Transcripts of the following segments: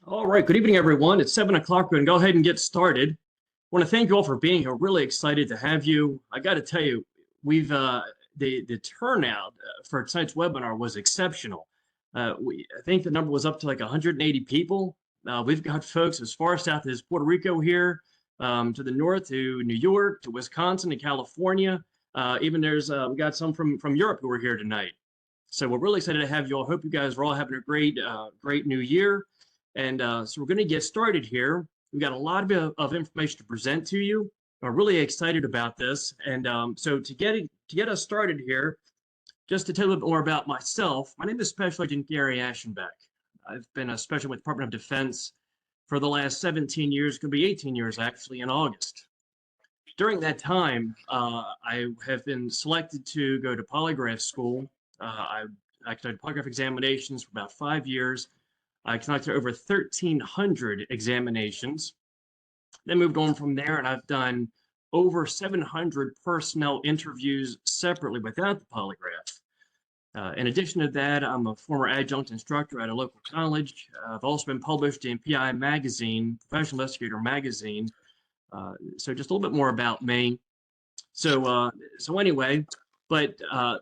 All right, good evening, everyone. It's 7 o'clock. We're going to go ahead and get started. I want to thank you all for being here. Really excited to have you. I got to tell you, we've the turnout for tonight's webinar was exceptional. I think the number was up to like 180 people. We've got folks as far south as Puerto Rico here, to the north to New York, to Wisconsin, to California. Even we got some from Europe who are here tonight. So we're really excited to have you all. Hope you guys are all having a great new year. And so we're going to get started here. We've got a lot of information to present to you. I'm really excited about this. And so to get us started here, just to tell you a little bit more about myself, my name is Special Agent Gary Aschenbeck. I've been a special with the Department of Defense for the last 17 years, could be 18 years actually, in August. During that time, I have been selected to go to polygraph school. I conducted polygraph examinations for about 5 years. I conducted over 1,300 examinations, then moved on from there, and I've done over 700 personnel interviews separately without the polygraph. In addition to that, I'm a former adjunct instructor at a local college. I've also been published in PI Magazine, Professional Investigator Magazine. So just a little bit more about me. So anyway, but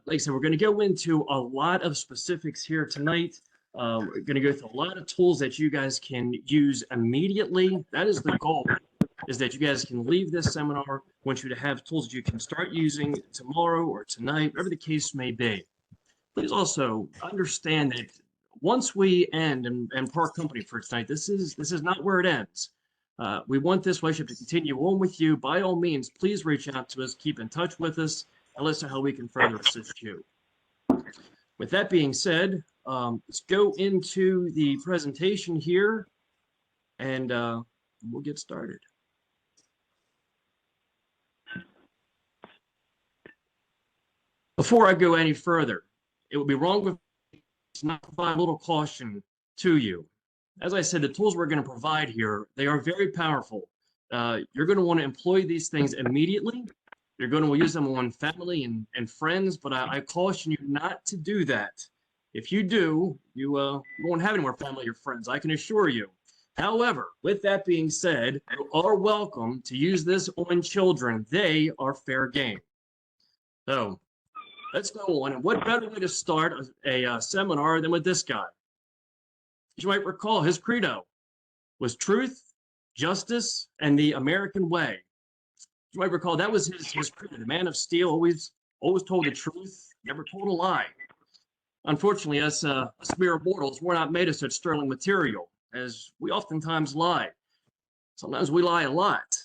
like I said, we're going to go into a lot of specifics here tonight. We're going to go through a lot of tools that you guys can use immediately. That is the goal, is that you guys can leave this seminar. I want you to have tools that you can start using tomorrow or tonight, whatever the case may be. Please also understand that once we end and part company for tonight, this is not where it ends. We want this relationship to continue on with you. By all means, please reach out to us, keep in touch with us, and let's know how we can further assist you. With that being said, let's go into the presentation here, and we'll get started. Before I go any further, it would be wrong with me to not provide a little caution to you. As I said, the tools we're going to provide here, they are very powerful. You're going to want to employ these things immediately. You're going to use them on family and friends, but I caution you not to do that. If you do, you won't have any more family or friends, I can assure you. However, with that being said, you are welcome to use this on children. They are fair game. So let's go on. And what better way to start a seminar than with this guy? As you might recall, his credo was truth, justice, and the American way. You might recall that was his credo. The man of steel always told the truth, never told a lie. Unfortunately, us mere mortals, we're not made of such sterling material, as we oftentimes lie. Sometimes we lie a lot.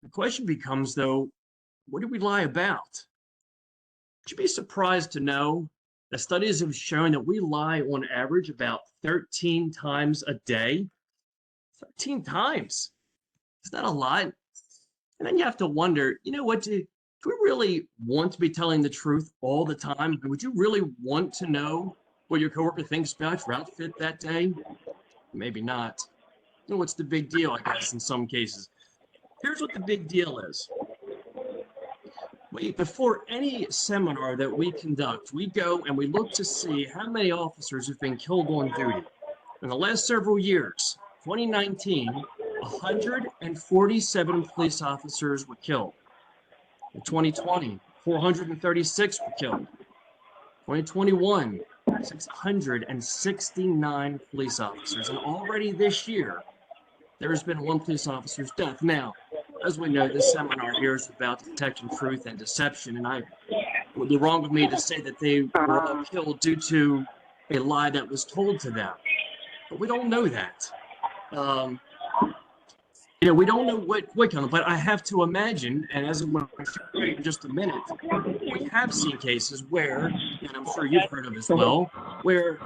The question becomes, though, what do we lie about? Would you be surprised to know that studies have shown that we lie on average about 13 times a day? 13 times. Is that a lot? And then you have to wonder, you know what, do we really want to be telling the truth all the time? Would you really want to know what your coworker thinks about your outfit that day? Maybe not. You know, what's the big deal, I guess, in some cases? Here's what the big deal is. Before any seminar that we conduct, we go and we look to see how many officers have been killed on duty. In the last several years, 2019, 147 police officers were killed. In 2020, 436 were killed. 2021, 669 police officers. And already this year, there has been one police officer's death. Now, as we know, this seminar here is about detecting truth and deception, and it would be wrong of me to say that they were all killed due to a lie that was told to them. But we don't know that. We don't know what killed them, but I have to imagine, and as I'm going to show you in just a minute, we have seen cases where, and I'm sure you've heard of as well, where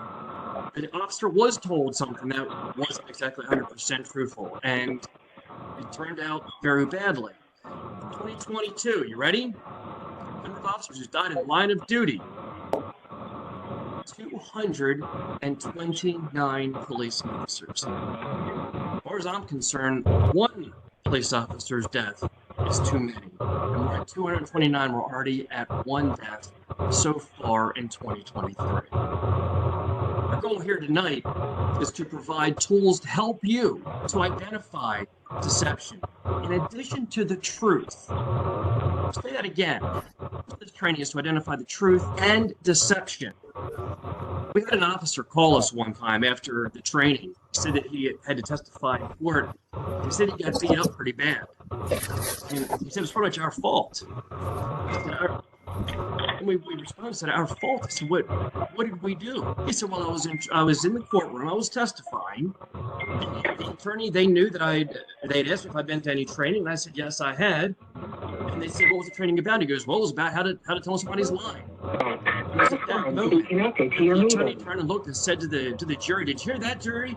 an officer was told something that wasn't exactly 100% truthful, and it turned out very badly. 2022, you ready? 100 officers who died in line of duty. 229 police officers. As far as I'm concerned, one police officer's death is too many. And we're at 229. We're already at one death so far in 2023. goal here tonight is to provide tools to help you to identify deception in addition to the truth. I'll say that again. This training is to identify the truth and deception. We had an officer call us one time after the training. He said that he had to testify in court. He said he got beat up pretty bad. And he said it was pretty much our fault. And we responded and said, our fault. I said, what did we do? He said, well, I was in the courtroom. I was testifying. And the attorney, they knew that they'd asked me if I'd been to any training. And I said, yes, I had. And they said, what was the training about? He goes, well, it was about how to tell somebody's lying. And I said, that moment, the attorney turned and looked and said to the jury, did you hear that, jury?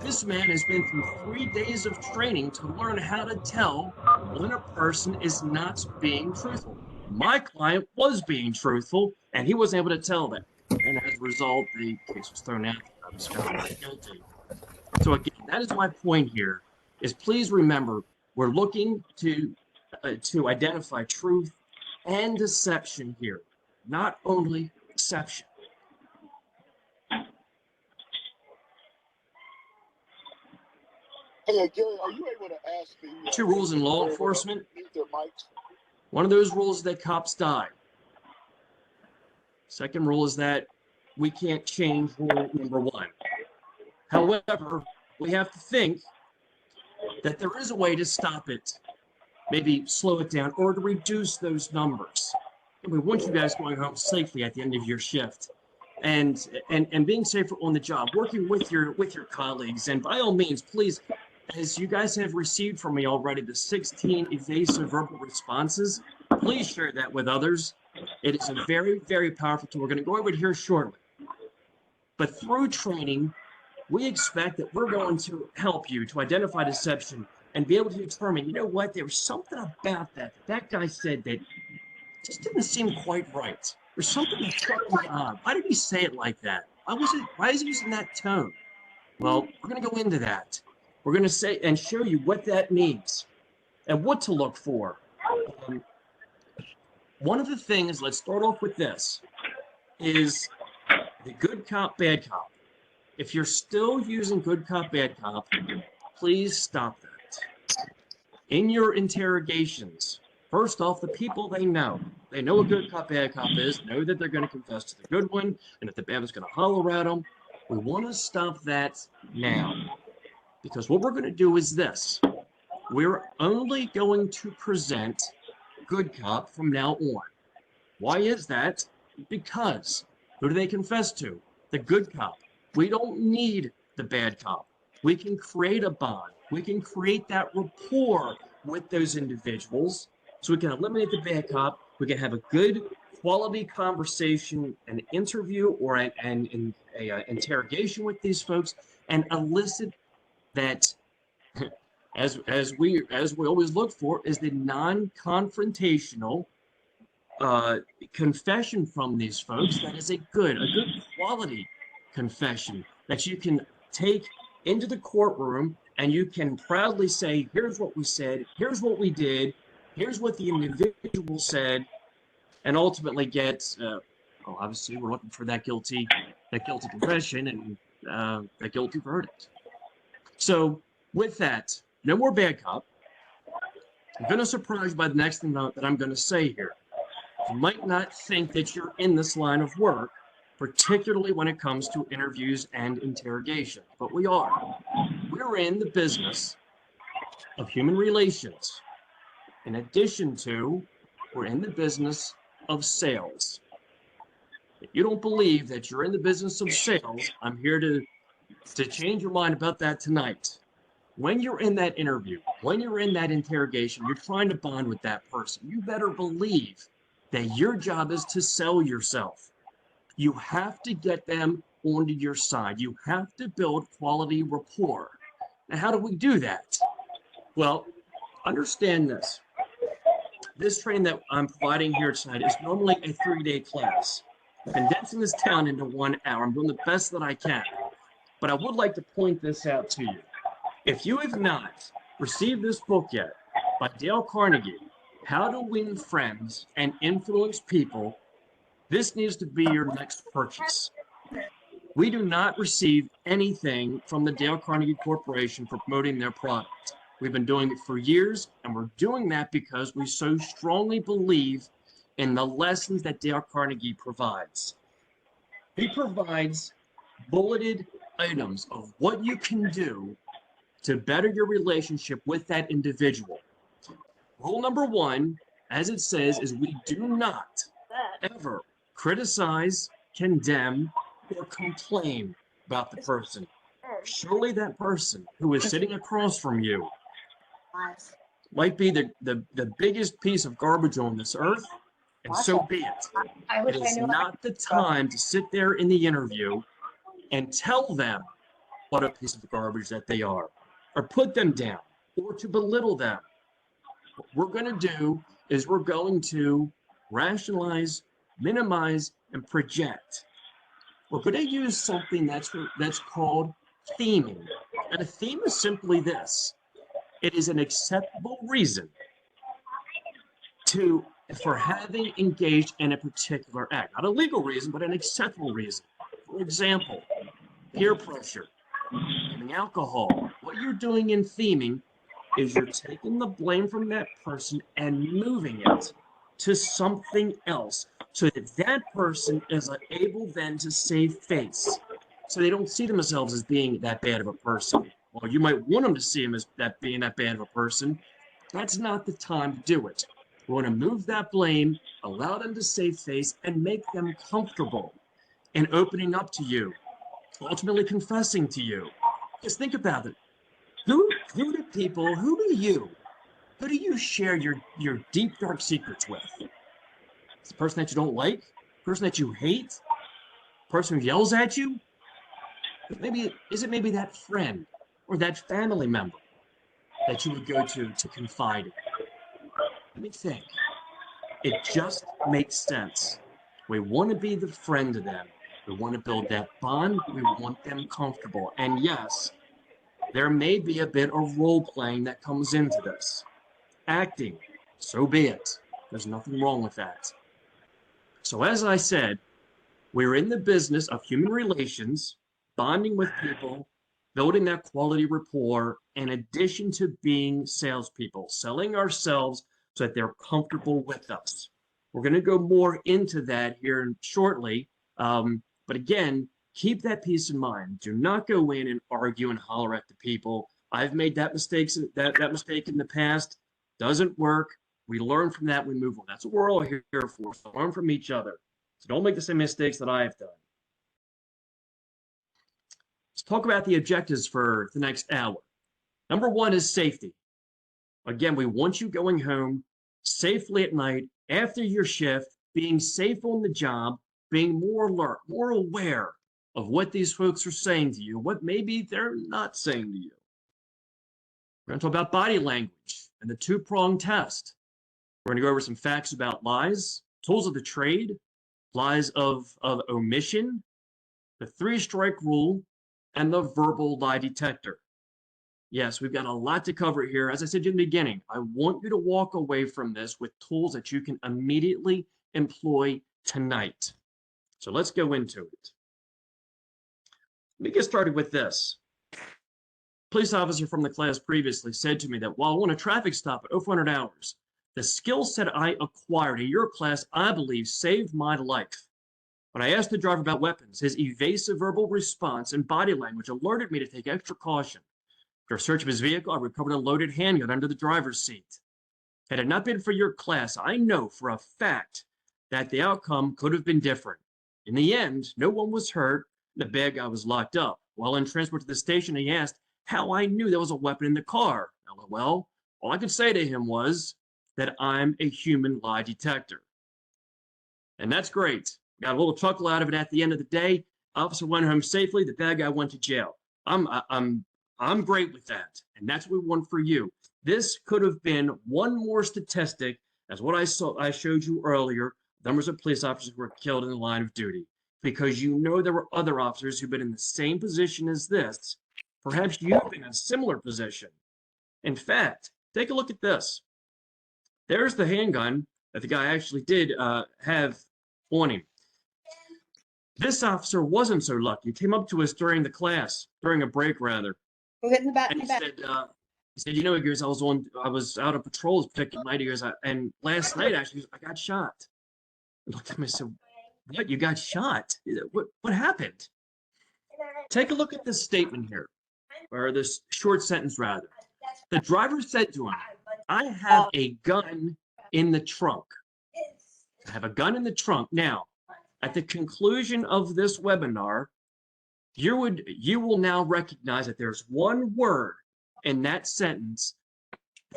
This man has been through 3 days of training to learn how to tell when a person is not being truthful. My client was being truthful, and he wasn't able to tell that. And as a result, the case was thrown out. I was found not guilty. So again, that is my point here, is please remember, we're looking to identify truth and deception here, not only deception. Hey, Gary, are you able to ask the 2 rules in law enforcement? One of those rules is that cops die. Second rule is that we can't change rule number 1. However, we have to think that there is a way to stop it, maybe slow it down, or to reduce those numbers. And we want you guys going home safely at the end of your shift, and being safer on the job, working with your colleagues. And by all means, please, as you guys have received from me already, the 16 evasive verbal responses, please share that with others. It is a very, very powerful tool. We're going to go over it here shortly. But through training, we expect that we're going to help you to identify deception and be able to determine, you know what, there was something about that guy said that just didn't seem quite right. There's something that struck me odd. Why did he say it like that? Why is he using that tone? Well, we're going to go into that. We're going to say and show you what that means and what to look for. One of the things, let's start off with this, is the good cop, bad cop. If you're still using good cop, bad cop, please stop that. In your interrogations, first off, the people they know what good cop, bad cop is, know that they're going to confess to the good one, and if the bad one's going to holler at them. We want to stop that now. Because what we're going to do is this. We're only going to present good cop from now on. Why is that? Because who do they confess to? The good cop. We don't need the bad cop. We can create a bond. We can create that rapport with those individuals so we can eliminate the bad cop. We can have a good quality conversation, an interview or an interrogation with these folks, and elicit that, as we always look for, is the non-confrontational confession from these folks. That is a good quality confession that you can take into the courtroom and you can proudly say, here's what we said, here's what we did, here's what the individual said, and ultimately get, obviously we're looking for that guilty confession and that guilty verdict. So with that, no more bad cop. I'm going to surprise you by the next thing that I'm going to say here. You might not think that you're in this line of work, particularly when it comes to interviews and interrogation, but we are. We're in the business of human relations. In addition to, we're in the business of sales. If you don't believe that you're in the business of sales, I'm here to change your mind about that tonight. When you're in that interview, when you're in that interrogation, you're trying to bond with that person. You better believe that your job is to sell yourself. You have to get them onto your side. You have to build quality rapport. Now, how do we do that? Well, understand this. This training that I'm providing here tonight is normally a 3-day class. I'm condensing this down into 1 hour. I'm doing the best that I can. But I would like to point this out to you. If you have not received this book yet by Dale Carnegie, How to Win Friends and Influence People, this needs to be your next purchase. We do not receive anything from the Dale Carnegie Corporation for promoting their product. We've been doing it for years, and we're doing that because we so strongly believe in the lessons that Dale Carnegie provides. He provides bulleted items of what you can do to better your relationship with that individual. Rule number one, as it says, is we do not ever criticize, condemn, or complain about the person. Surely that person who is sitting across from you might be the biggest piece of garbage on this earth, and so be it. It is not the time to sit there in the interview and tell them what a piece of garbage that they are, or put them down, or to belittle them. What we're going to do is we're going to rationalize, minimize, and project. We're going to use something that's called theming. And a theme is simply this. It is an acceptable reason for having engaged in a particular act. Not a legal reason, but an acceptable reason. For example, peer pressure, using alcohol. What you're doing in theming is you're taking the blame from that person and moving it to something else so that that person is able then to save face. So they don't see themselves as being that bad of a person. Well, you might want them to see them as being that bad of a person. That's not the time to do it. We want to move that blame, allow them to save face, and make them comfortable in opening up to you, ultimately confessing to you. Just think about it. Who do you share your deep, dark secrets with? It's the person that you don't like? The person that you hate? The person who yells at you? Is it maybe that friend or that family member that you would go to confide in? Let me think. It just makes sense. We want to be the friend to them. We want to build that bond. We want them comfortable. And yes, there may be a bit of role playing that comes into this. Acting, so be it. There's nothing wrong with that. So as I said, we're in the business of human relations, bonding with people, building that quality rapport, in addition to being salespeople, selling ourselves so that they're comfortable with us. We're going to go more into that here shortly. But again, keep that peace in mind. Do not go in and argue and holler at the people. I've made that mistake in the past. Doesn't work. We learn from that. We move on. That's what we're all here for. So learn from each other. So don't make the same mistakes that I've done. Let's talk about the objectives for the next hour. Number one is safety. Again, we want you going home safely at night after your shift, being safe on the job, being more alert, more aware of what these folks are saying to you, what maybe they're not saying to you. We're going to talk about body language and the two-pronged test. We're going to go over some facts about lies, tools of the trade, lies of omission, the three-strike rule, and the verbal lie detector. Yes, we've got a lot to cover here. As I said in the beginning, I want you to walk away from this with tools that you can immediately employ tonight. So let's go into it. Let me get started with this. Police officer from the class previously said to me that while on a traffic stop at 0400 hours, the skill set I acquired in your class, I believe, saved my life. When I asked the driver about weapons, his evasive verbal response and body language alerted me to take extra caution. After a search of his vehicle, I recovered a loaded handgun under the driver's seat. Had it not been for your class, I know for a fact that the outcome could have been different. In the end, no one was hurt. The bad guy was locked up. While in transport to the station, he asked how I knew there was a weapon in the car. LOL. All I could say to him was that I'm a human lie detector. And that's great. Got a little chuckle out of it at the end of the day. Officer went home safely. The bad guy went to jail. I'm great with that. And that's what we want for you. This could have been one more statistic as what I showed you earlier, numbers of police officers who were killed in the line of duty. Because you know there were other officers who've been in the same position as this. Perhaps you've been in a similar position. In fact, take a look at this. There's the handgun that the guy actually did have on him. This officer wasn't so lucky. He came up to us during the class, during a break rather, We'll get in the back. and he said, you know, he goes, I was out of patrols protecting my ears, and last night actually I got shot. I looked at him and said, what? You got shot? What happened? Take a look at this statement here, or this short sentence rather. The driver said to him, I have a gun in the trunk. I have a gun in the trunk. Now, at the conclusion of this webinar, you will now recognize that there's one word in that sentence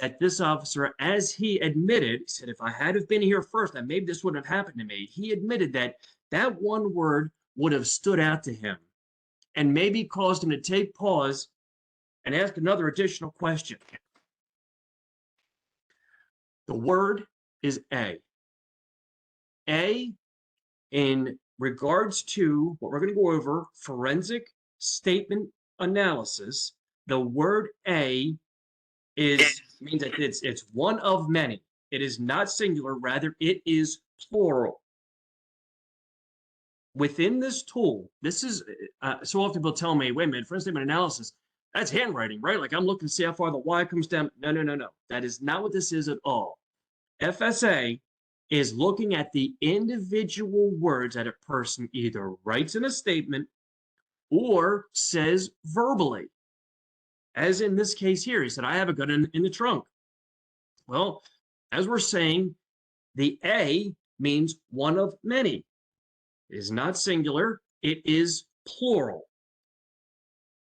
that this officer, as he admitted, said, if I had have been here first, then maybe this wouldn't have happened to me. He admitted that that one word would have stood out to him and maybe caused him to take pause and ask another additional question. The word is A. A, in regards to what we're going to go over, forensic statement analysis, the word A means that it's one of many. It is not singular, rather it is plural. Within this tool, this is, so often people tell me, wait a minute, forensic statement analysis, that's handwriting, right? Like I'm looking to see how far the Y comes down. No. That is not what this is at all. FSA is looking at the individual words that a person either writes in a statement or says verbally. As in this case here, he said, I have a gun in the trunk. Well, as we're saying, the A means one of many. It is not singular, it is plural.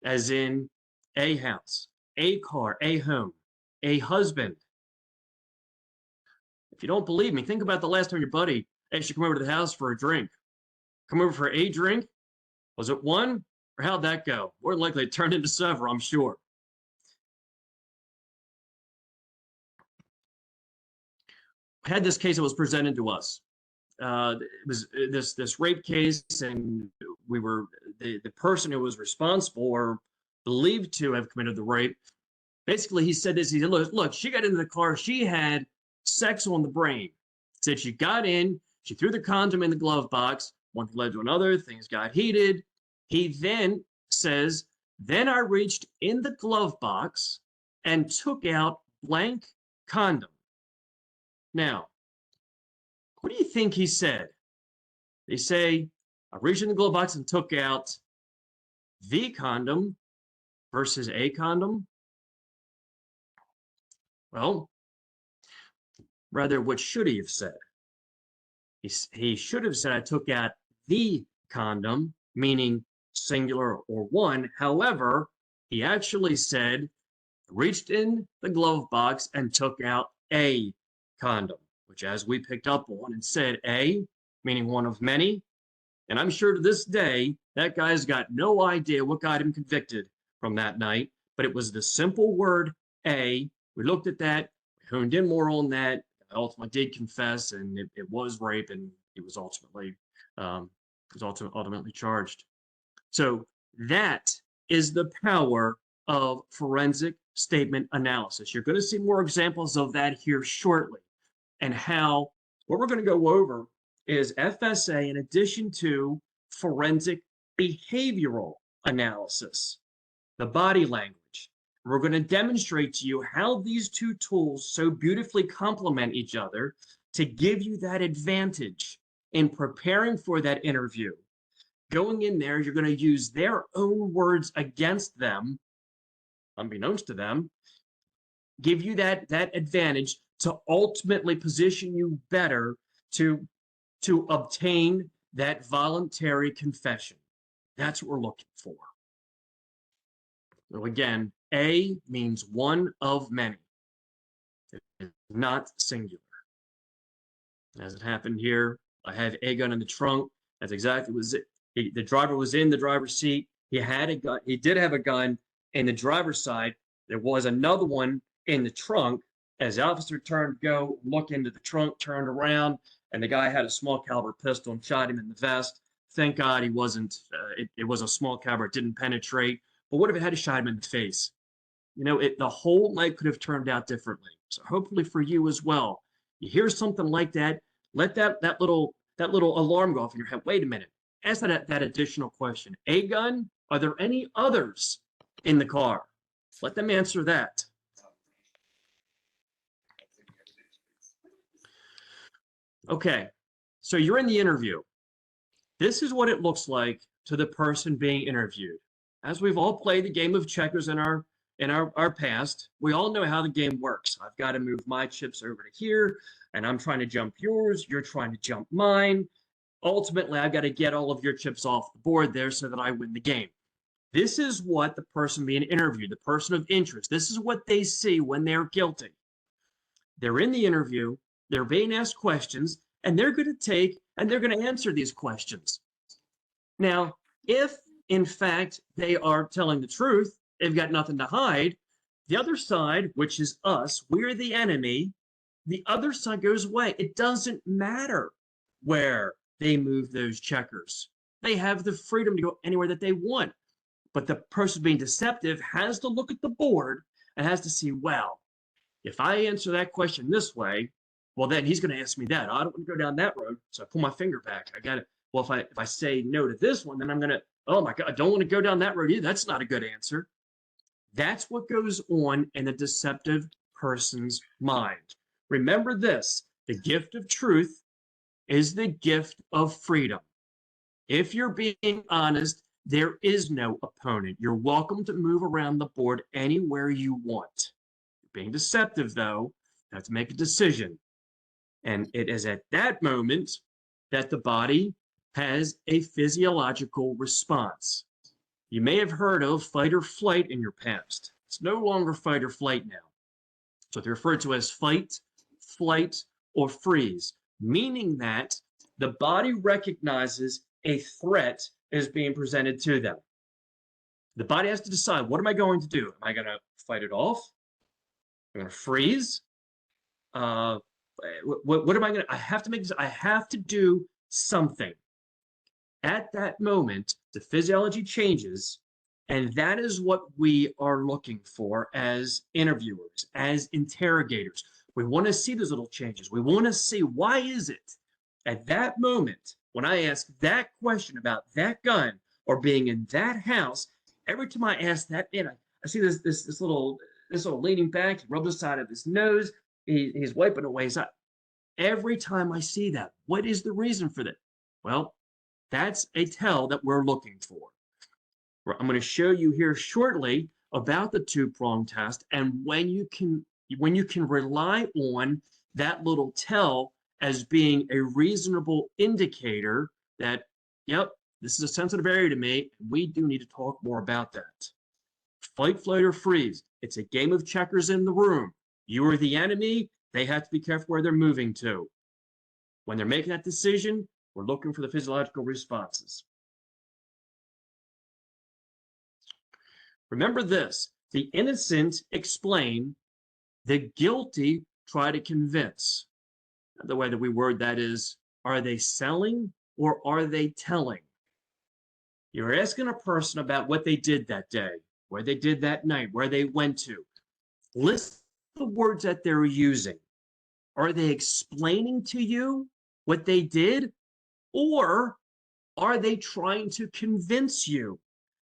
As in a house, a car, a home, a husband. If you don't believe me, think about the last time your buddy asked you to come over to the house for a drink. Come over for a drink? Was it one? Or how'd that go? More than likely it turned into several, I'm sure. We had this case that was presented to us. It was this rape case, and we were the person who was responsible or believed to have committed the rape. Basically, he said this. He said, look, she got into the car. She had sex on the brain. Said she got in, she threw the condom in the glove box. One thing led to another, things got heated. He then says, then I reached in the glove box and took out blank condom. Now, what do you think he said? They say, I reached in the glove box and took out the condom versus a condom. Well, rather, what should he have said? He should have said, I took out the condom, meaning singular or one. However, he actually said, reached in the glove box and took out a condom, which as we picked up on and said a, meaning one of many. And I'm sure to this day, that guy's got no idea what got him convicted from that night, but it was the simple word a. We looked at that, we honed in more on that. I ultimately did confess, and it was rape, and he was ultimately charged. So that is the power of forensic statement analysis. You're going to see more examples of that here shortly, and how what we're going to go over is FSA in addition to forensic behavioral analysis, the body language. We're going to demonstrate to you how these two tools so beautifully complement each other to give you that advantage in preparing for that interview. Going in there, you're going to use their own words against them, unbeknownst to them, give you that advantage to ultimately position you better to obtain that voluntary confession. That's what we're looking for. So again, A means one of many. It is not singular. As it happened here, I have a gun in the trunk. That's exactly what was it. The driver was in the driver's seat. He had a gun. He did have a gun in the driver's side. There was another one in the trunk. As the officer turned to go look into the trunk, turned around, and the guy had a small caliber pistol and shot him in the vest. Thank God he wasn't, it was a small caliber, it didn't penetrate. But what if it had shot him in the face? You know, the whole night could have turned out differently. So hopefully for you as well, you hear something like that, let that little alarm go off in your head. Wait a minute, ask that additional question. A gun, are there any others in the car? Let them answer that. Okay, so you're in the interview. This is what it looks like to the person being interviewed. As we've all played the game of checkers in our past, we all know how the game works. I've got to move my chips over to here, and I'm trying to jump yours, you're trying to jump mine. Ultimately, I've got to get all of your chips off the board there so that I win the game. This is what the person being interviewed, the person of interest, this is what they see when they're guilty. They're in the interview, they're being asked questions, and they're going to answer these questions. Now, if in fact they are telling the truth, they've got nothing to hide, the other side, which is us, we're the enemy, the other side goes away. It doesn't matter where they move those checkers. They have the freedom to go anywhere that they want. But the person being deceptive has to look at the board and has to see, well, if I answer that question this way, well, then he's going to ask me that. I don't want to go down that road, so I pull my finger back. I got it. Well, if I say no to this one, then I'm going to, oh my God, I don't want to go down that road either. That's not a good answer. That's what goes on in the deceptive person's mind. Remember this, the gift of truth is the gift of freedom. If you're being honest, there is no opponent. You're welcome to move around the board anywhere you want. Being deceptive, though, you have to make a decision. And it is at that moment that the body has a physiological response. You may have heard of fight or flight in your past. It's no longer fight or flight now. So it's referred to as fight, flight, or freeze, meaning that the body recognizes a threat is being presented to them. The body has to decide, what am I going to do? Am I going to fight it off? Am I going to freeze? What am I going to, I have to make this, I have to do something. At that moment, the physiology changes, and that is what we are looking for as interviewers, as interrogators. We want to see those little changes. We want to see, why is it at that moment when I ask that question about that gun or being in that house, every time I ask that, man, I see this little leaning back, he rubs the side of his nose, he's wiping away his eye. Every time I see that, what is the reason for that? Well, that's a tell that we're looking for. I'm going to show you here shortly about the two-prong test and when you can rely on that little tell as being a reasonable indicator that, yep, this is a sensitive area to me. We do need to talk more about that. Fight, flight, or freeze. It's a game of checkers in the room. You are the enemy. They have to be careful where they're moving to. When they're making that decision, we're looking for the physiological responses. Remember this, the innocent explain, the guilty try to convince. The way that we word that is, are they selling or are they telling? You're asking a person about what they did that day, where they did that night, where they went to. List the words that they're using. Are they explaining to you what they did? Or are they trying to convince you,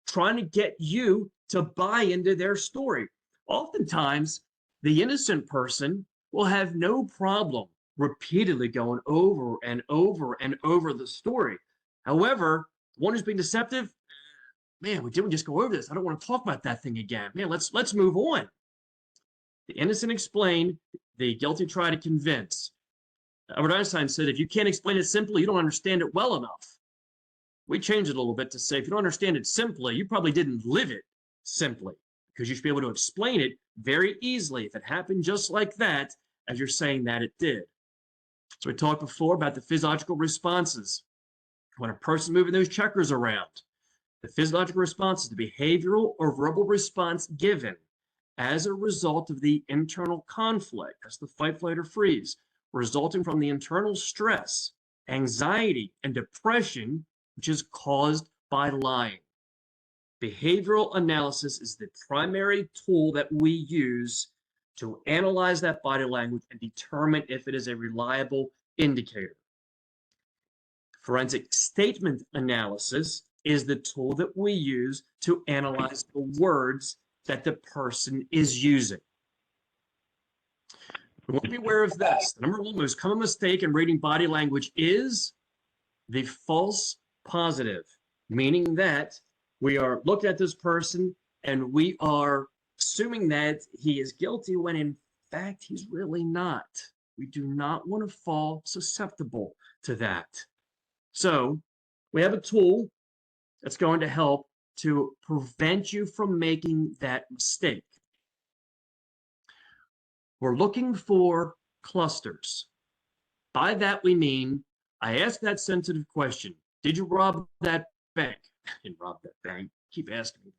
trying to get you to buy into their story? Oftentimes, the innocent person will have no problem repeatedly going over and over and over the story. However, the one who's being deceptive, man, we didn't just go over this. I don't want to talk about that thing again. Man, let's move on. The innocent explain, the guilty try to convince. Albert Einstein said, if you can't explain it simply, you don't understand it well enough. We changed it a little bit to say, if you don't understand it simply, you probably didn't live it simply, because you should be able to explain it very easily if it happened just like that, as you're saying that it did. So we talked before about the physiological responses. When a person moving those checkers around, the physiological response is the behavioral or verbal response given as a result of the internal conflict, that's the fight, flight, or freeze, resulting from the internal stress, anxiety, and depression, which is caused by lying. Behavioral analysis is the primary tool that we use to analyze that body language and determine if it is a reliable indicator. Forensic statement analysis is the tool that we use to analyze the words that the person is using. We want to be aware of this. The number one most common mistake in reading body language is the false positive, meaning that we are looking at this person and we are assuming that he is guilty when in fact he's really not. We do not want to fall susceptible to that. So we have a tool that's going to help to prevent you from making that mistake. We're looking for clusters. By that we mean, I ask that sensitive question, did you rob that bank? I didn't rob that bank. Keep asking me.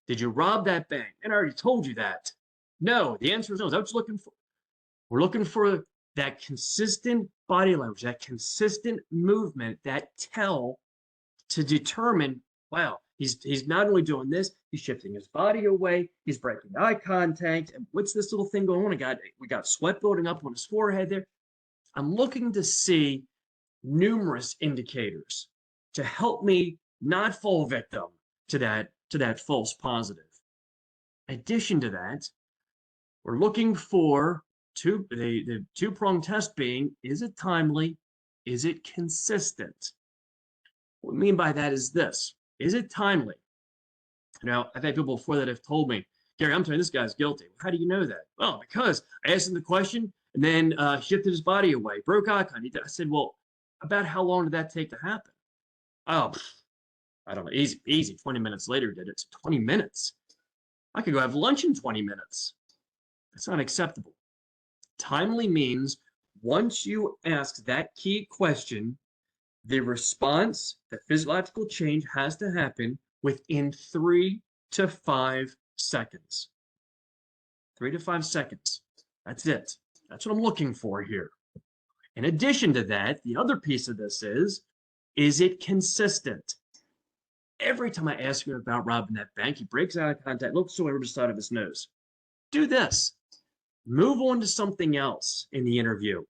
Did you rob that bank? And I already told you that. No, the answer is no. That's what you're looking for. We're looking for that consistent body language, that consistent movement, that tell to determine, wow, he's not only doing this, he's shifting his body away, he's breaking eye contact. And what's this little thing going on? We got sweat building up on his forehead there. I'm looking to see numerous indicators to help me not fall victim to that false positive. In addition to that, we're looking for the two-pronged test being, is it timely? Is it consistent? What we mean by that is this. Is it timely? Now, I've had people before that have told me, Gary, I'm telling you, this guy's guilty. How do you know that? Well, because I asked him the question and then shifted his body away, broke eye contact. I said, well, about how long did that take to happen? Oh, I don't know, easy. 20 minutes later did it. It's 20 minutes. I could go have lunch in 20 minutes. That's not acceptable. Timely means once you ask that key question, the response, the physiological change has to happen within 3 to 5 seconds. 3 to 5 seconds. That's it. That's what I'm looking for here. In addition to that, the other piece of this is it consistent? Every time I ask him about robbing that bank, he breaks eye contact, looks over the side of his nose. Do this. Move on to something else in the interview.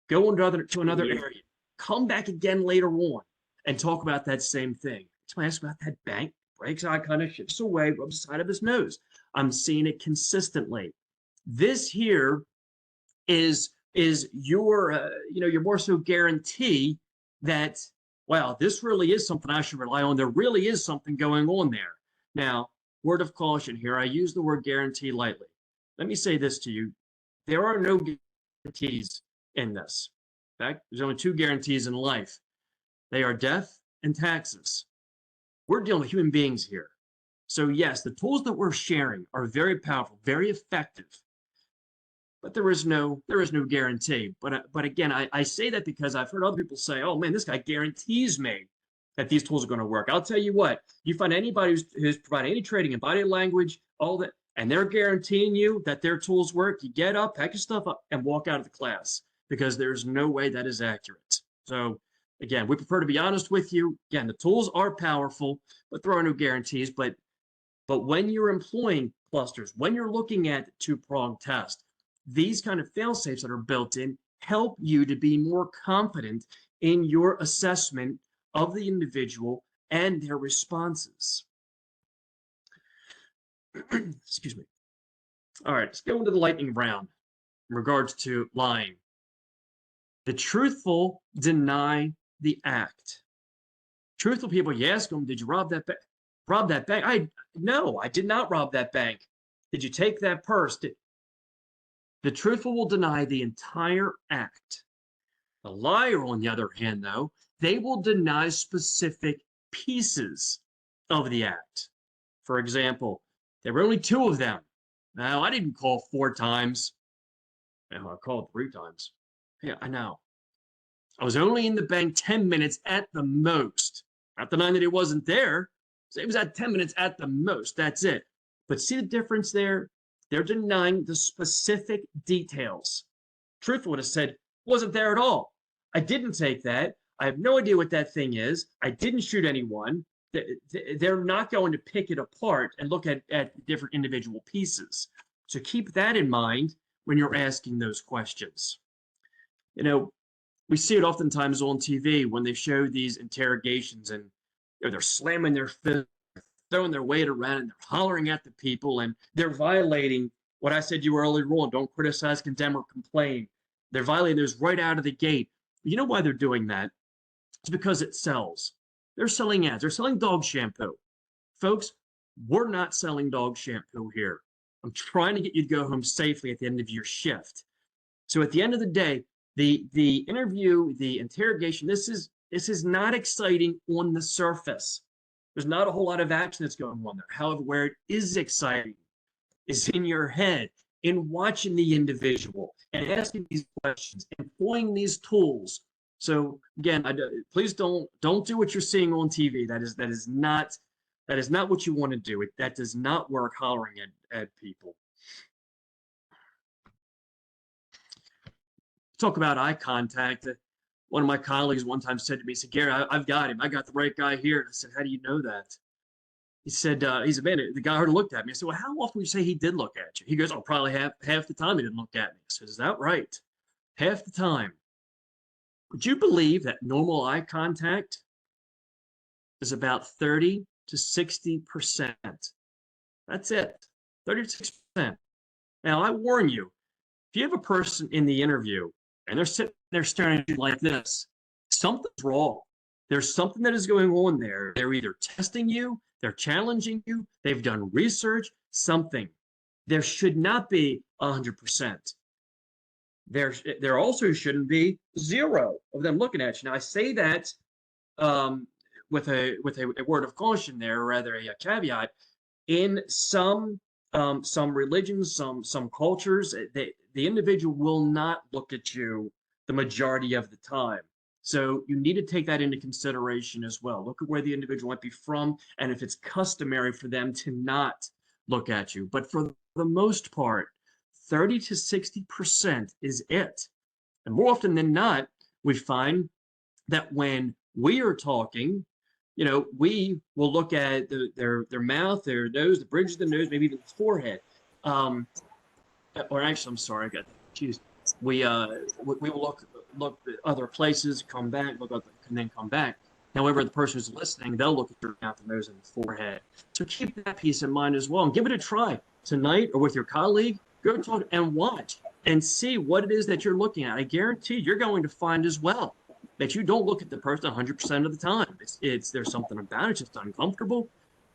Go to another area. Come back again later on and talk about that same thing. So I ask about that bank, breaks eye contact, shifts away, rubs the side of his nose. I'm seeing it consistently. This here is your your more so guarantee that, wow, this really is something I should rely on. There really is something going on there. Now, word of caution here, I use the word guarantee lightly. Let me say this to you. There are no guarantees in this. In fact, there's only 2 guarantees in life. They are death and taxes. We're dealing with human beings here. So yes, the tools that we're sharing are very powerful, very effective. But there is no guarantee. But again, I say that because I've heard other people say, oh man, this guy guarantees me that these tools are going to work. I'll tell you what, you find anybody who's providing any training in body language, all that, and they're guaranteeing you that their tools work, you get up, pack your stuff up, and walk out of the class, because there's no way that is accurate. So again, we prefer to be honest with you. Again, the tools are powerful, but there are no guarantees. But when you're employing clusters, when you're looking at two-pronged test, these kind of fail-safes that are built in help you to be more confident in your assessment of the individual and their responses. Excuse me. All right, let's go into the lightning round in regards to lying. The truthful deny the act. Truthful people, you ask them, did you rob that bank? Rob that bank? No, I did not rob that bank. Did you take that purse? The truthful will deny the entire act. The liar, on the other hand, though, they will deny specific pieces of the act. For example, there were only 2 of them. Now, I didn't call 4 times. No, I called 3 times. Yeah, I know. I was only in the bank 10 minutes at the most. Not denying that he wasn't there. So it was at 10 minutes at the most. That's it. But see the difference there? They're denying the specific details. Truthful would have said, wasn't there at all. I didn't take that. I have no idea what that thing is. I didn't shoot anyone. They're not going to pick it apart and look at different individual pieces. So keep that in mind when you're asking those questions. You know, We see it oftentimes on TV when they show these interrogations and they're slamming their fist, throwing their weight around, and they're hollering at the people, and they're violating what I said to you earlier on. Don't criticize, condemn, or complain. They're violating those right out of the gate. You know why they're doing that? It's because it sells. They're selling ads. They're selling dog shampoo. Folks, we're not selling dog shampoo here. I'm trying to get you to go home safely at the end of your shift. So at the end of the day, the interview, the interrogation, this is not exciting on the surface. There's not a whole lot of action that's going on there. However, where it is exciting is in your head, in watching the individual and asking these questions, employing these tools. So again, please don't do what you're seeing on TV. That is not what you want to do. That does not work, hollering at people. Talk about eye contact. One of my colleagues one time said to me, he said, "Gary, I've got him. I got the right guy here." And I said, "How do you know that?" He said, "Man, the guy already looked at me." I said, "Well, how often would you say he did look at you?" He goes, "Oh, probably half the time he didn't look at me." I said, "Is that right? Half the time?" Would you believe that normal eye contact is about 30 to 60%? That's it, 30 to 60%. Now, I warn you, if you have a person in the interview and they're sitting there staring at you like this, something's wrong. There's something that is going on there. They're either testing you, they're challenging you, they've done research, something. There should not be 100%. There also shouldn't be zero of them looking at you. Now, I say that with a word of caution there, or rather a caveat. In some religions, some cultures, the individual will not look at you the majority of the time. So you need to take that into consideration as well. Look at where the individual might be from, and if it's customary for them to not look at you. But for the most part, 30 to 60% is it. And more often than not, we find that when we are talking, we will look at their mouth, their nose, the bridge of the nose, maybe even the forehead. Or actually, I'm sorry, I got confused. We will look at other places, come back, look up, and then come back. However, the person who's listening, they'll look at your mouth, the nose, and the forehead. So keep that piece in mind as well, and give it a try tonight or with your colleague. Go talk and watch and see what it is that you're looking at. I guarantee you're going to find as well that you don't look at the person 100% of the time. There's something about it, it's just uncomfortable.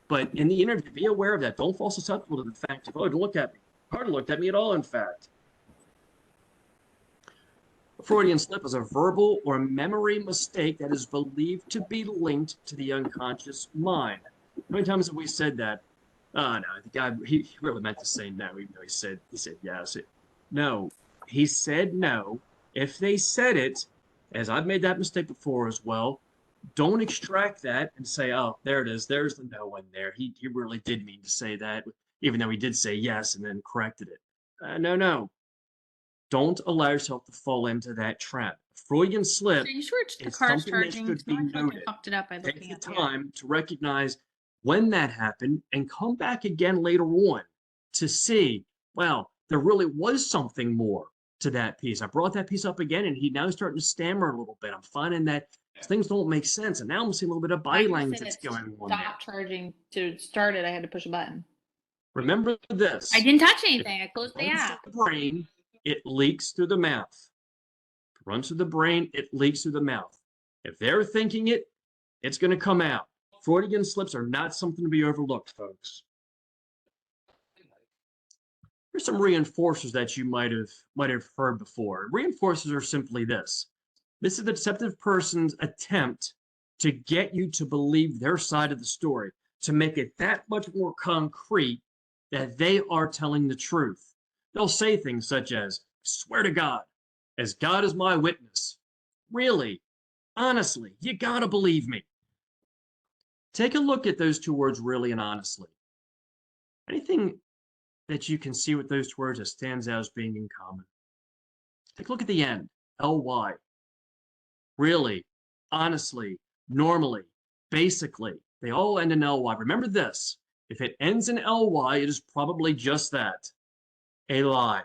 But in the interview, be aware of that. Don't fall susceptible to the fact of, "Oh, don't look at me." Hardly looked at me at all, in fact. A Freudian slip is a verbal or memory mistake that is believed to be linked to the unconscious mind. How many times have we said that? Oh, no, the guy, he really meant to say no, even though he said yes. No, he said no. If they said it, as I've made that mistake before as well, don't extract that and say, "Oh, there it is. There's the no in there. He really did mean to say that," even though he did say yes and then corrected it. No. Don't allow yourself to fall into that trap. Freudian slip Are you sure the is car's something that charging? should be I feel like I noted. fucked it up by Take looking the at the time to recognize when that happened and come back again later on to see, wow, there really was something more to that piece. I brought that piece up again, and now he's starting to stammer a little bit. I'm finding that things don't make sense, and now I'm seeing a little bit of body language that's going on there. Stop charging. To start it, I had to push a button. Remember this. I didn't touch anything. I closed the It runs app. through the brain, it leaks through the mouth. It runs through the brain, it leaks through the mouth. If they're thinking it, it's going to come out. Freudian slips are not something to be overlooked, folks. Here's some reinforcers that you might have heard before. Reinforcers are simply this. This is the deceptive person's attempt to get you to believe their side of the story, to make it that much more concrete that they are telling the truth. They'll say things such as, "Swear to God, as God is my witness." Really? Honestly, you gotta believe me. Take a look at those two words, really and honestly. Anything that you can see with those two words that stands out as being in common? Take a look at the end, ly. Really, honestly, normally, basically, they all end in ly. Remember this, if it ends in ly, it is probably just that, a lie.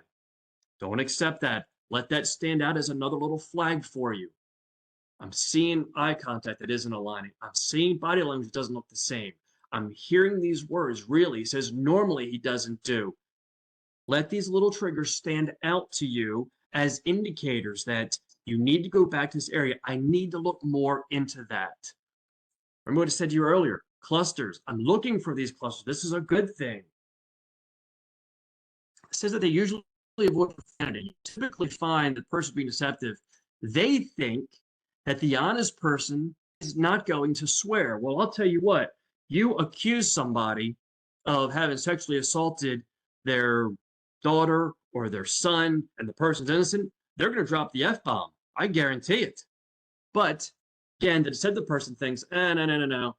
Don't accept that. Let that stand out as another little flag for you. I'm seeing eye contact that isn't aligning. I'm seeing body language that doesn't look the same. I'm hearing these words really he says normally he doesn't do. Let these little triggers stand out to you as indicators that you need to go back to this area. I need to look more into that. Remember what I said to you earlier, clusters. I'm looking for these clusters. This is a good thing. It says that they usually avoid profanity. You typically find the person being deceptive, they think that the honest person is not going to swear. Well, I'll tell you what, you accuse somebody of having sexually assaulted their daughter or their son and the person's innocent, they're going to drop the F-bomb. I guarantee it. But again, the deceptive person thinks, no.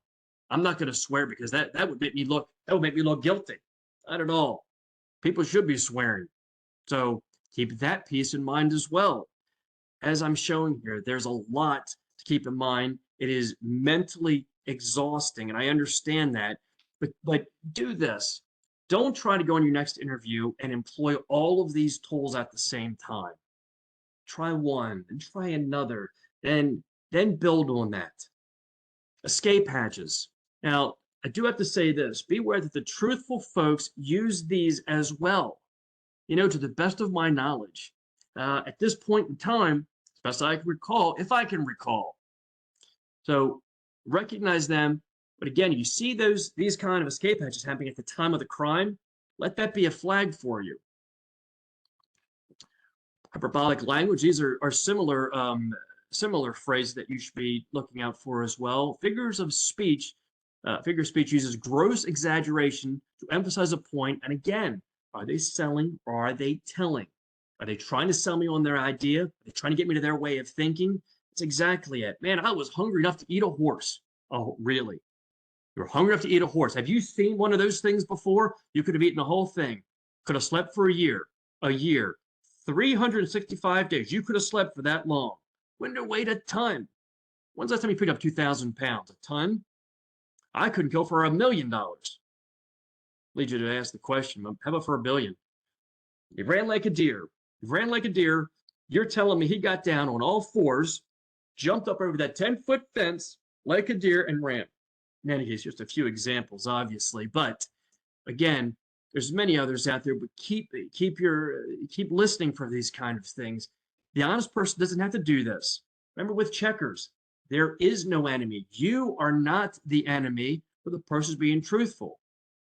I'm not going to swear because that would make me look guilty. Not at all. People should be swearing. So keep that piece in mind as well. As I'm showing here, there's a lot to keep in mind. It is mentally exhausting, and I understand that. But do this. Don't try to go on your next interview and employ all of these tools at the same time. Try one, and try another, then build on that. Escape hatches. Now, I do have to say this. Be aware that the truthful folks use these as well. To the best of my knowledge. At this point in time, as best I can recall, if I can recall. So recognize them. But again, you see these kind of escape hatches happening at the time of the crime, let that be a flag for you. Hyperbolic language, these are similar phrases that you should be looking out for as well. Figure of speech uses gross exaggeration to emphasize a point. And again, are they selling or are they telling? Are they trying to sell me on their idea? Are they trying to get me to their way of thinking? That's exactly it. Man, I was hungry enough to eat a horse. Oh, really? You're hungry enough to eat a horse. Have you seen one of those things before? You could have eaten the whole thing. Could have slept for a year, 365 days. You could have slept for that long. Wouldn't have weighed a ton. When's the last time you picked up 2,000 pounds? A ton? I couldn't go for $1 million. Lead you to ask the question, how about for $1 billion? He ran like a deer. You're telling me he got down on all fours, jumped up over that 10-foot fence like a deer and ran. In any case, just a few examples, obviously. But again, there's many others out there, but keep listening for these kind of things. The honest person doesn't have to do this. Remember with checkers, there is no enemy. You are not the enemy for the person being truthful.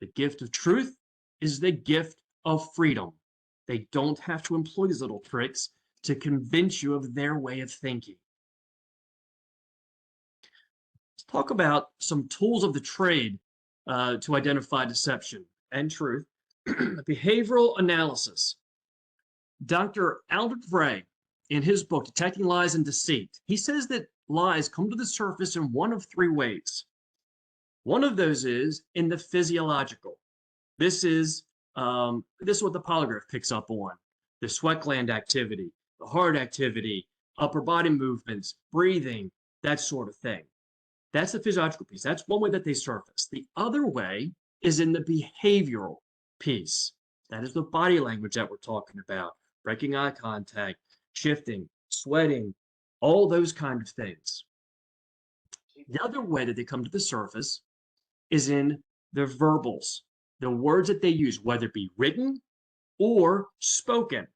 The gift of truth is the gift of freedom. They don't have to employ these little tricks to convince you of their way of thinking. Let's talk about some tools of the trade to identify deception and truth. Behavioral analysis. Dr. Albert Frey, in his book, Detecting Lies and Deceit, he says that lies come to the surface in one of three ways. One of those is in the physiological. This is what the polygraph picks up on. The sweat gland activity, the heart activity, upper body movements, breathing, that sort of thing. That's the physiological piece. That's one way that they surface. The other way is in the behavioral piece. That is the body language that we're talking about. Breaking eye contact, shifting, sweating, all those kind of things. The other way that they come to the surface is in their verbals, the words that they use, whether it be written or spoken.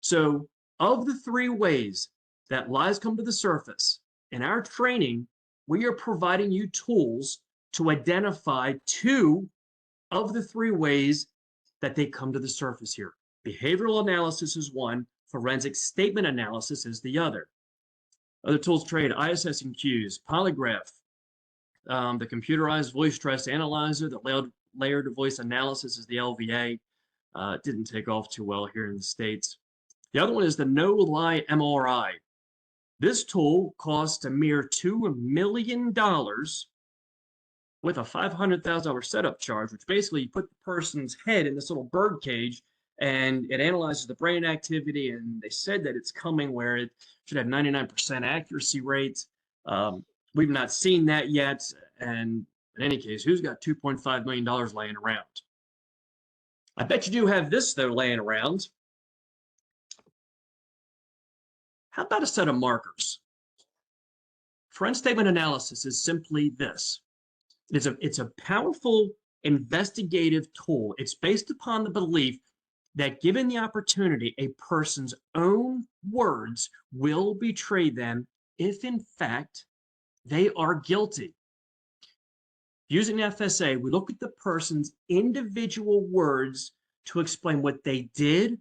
So of the three ways that lies come to the surface, in our training, we are providing you tools to identify two of the three ways that they come to the surface here. Behavioral analysis is one, forensic statement analysis is the other. Other tools trade, ISS and Qs, polygraph, the computerized voice stress analyzer, the layered voice analysis is the LVA. It didn't take off too well here in the States. The other one is the no-lie MRI. This tool costs a mere $2 million with a $500,000 setup charge, which basically you put the person's head in this little bird cage and it analyzes the brain activity, and they said that it's coming where it should have 99% accuracy rates. We've not seen that yet, and in any case, who's got $2.5 million laying around? I bet you do have this, though, laying around. How about a set of markers? Forensic statement analysis is simply this. It's a powerful investigative tool. It's based upon the belief that given the opportunity, a person's own words will betray them if in fact they are guilty. Using FSA, we look at the person's individual words to explain what they did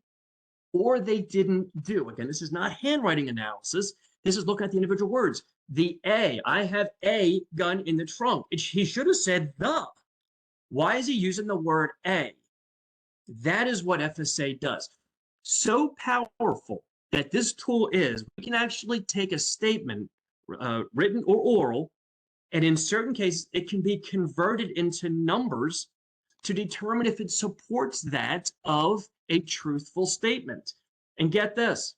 or they didn't do. Again, this is not handwriting analysis. This is looking at the individual words. The A, I have a gun in the trunk. He should have said the. Why is he using the word a? That is what FSA does. So powerful that this tool is, we can actually take a statement, written or oral, and in certain cases, it can be converted into numbers to determine if it supports that of a truthful statement. And get this,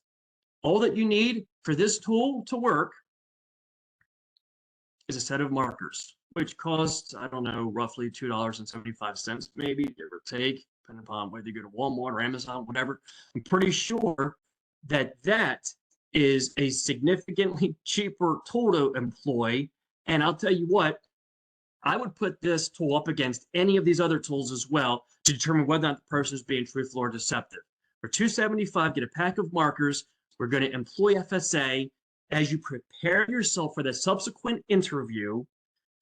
all that you need for this tool to work is a set of markers, which costs, I don't know, roughly $2.75, maybe, give or take, depending upon whether you go to Walmart or Amazon, whatever. I'm pretty sure that that is a significantly cheaper tool to employ. And I'll tell you what, I would put this tool up against any of these other tools as well to determine whether or not the person is being truthful or deceptive. For $2.75, get a pack of markers. We're going to employ FSA as you prepare yourself for the subsequent interview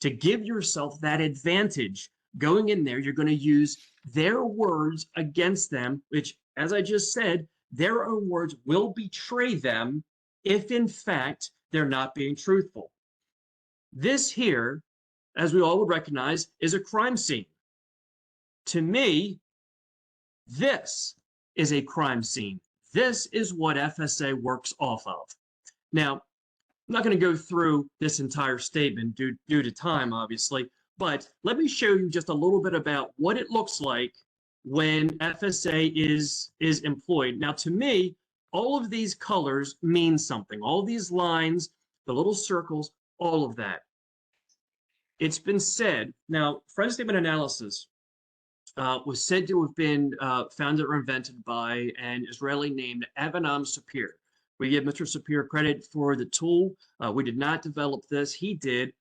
to give yourself that advantage. Going in there, you're going to use their words against them, which, as I just said, their own words will betray them if, in fact, they're not being truthful. This here, as we all would recognize, is a crime scene. To me, this is a crime scene. This is what FSA works off of. Now, I'm not going to go through this entire statement due to time, obviously, but let me show you just a little bit about what it looks like when FSA is employed. Now, to me, all of these colors mean something. All these lines, the little circles, all of that. It's been said, now, forensic statement analysis was said to have been founded or invented by an Israeli named Avinoam Sapir. We give Mr. Sapir credit for the tool. We did not develop this, he did.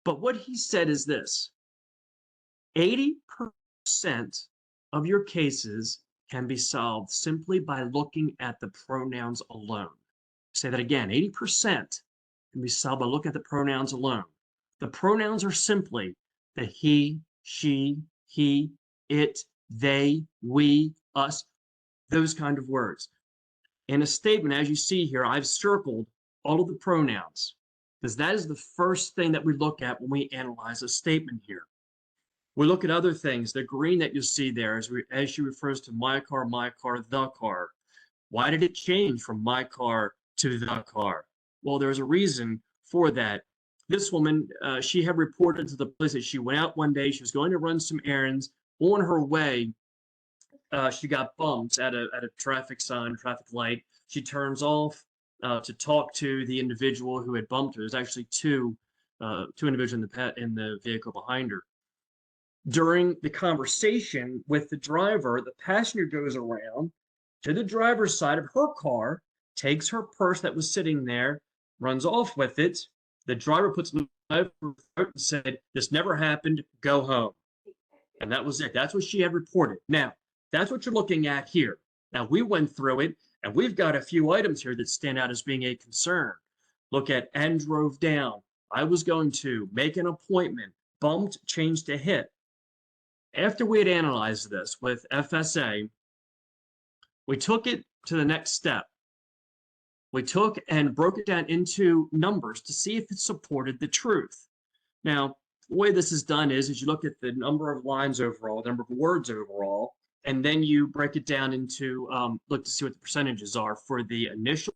But what he said is this: 80% of your cases can be solved simply by looking at the pronouns alone. Say that again, 80% can be solved by looking at the pronouns alone. The pronouns are simply the he, she, he, it, they, we, us, those kind of words. In a statement, as you see here, I've circled all of the pronouns because that is the first thing that we look at when we analyze a statement here. We look at other things. The green that you see there as she refers to my car, the car. Why did it change from my car to the car? Well, there's a reason for that. This woman, she had reported to the police that she went out one day. She was going to run some errands. On her way, she got bumped at a traffic sign, traffic light. She turns off to talk to the individual who had bumped her. There's actually two individuals in the vehicle behind her. During the conversation with the driver, the passenger goes around to the driver's side of her car, takes her purse that was sitting there, runs off with it. The driver puts the knife in her throat and said, "This never happened, go home." And that was it. That's what she had reported. Now, that's what you're looking at here. Now, we went through it, and we've got a few items here that stand out as being a concern. Look at and drove down. I was going to make an appointment, bumped, changed to hit. After we had analyzed this with FSA, we took it to the next step. We took and broke it down into numbers to see if it supported the truth. Now, the way this is done is you look at the number of lines overall, the number of words overall, and then you break it down into, look to see what the percentages are for the initial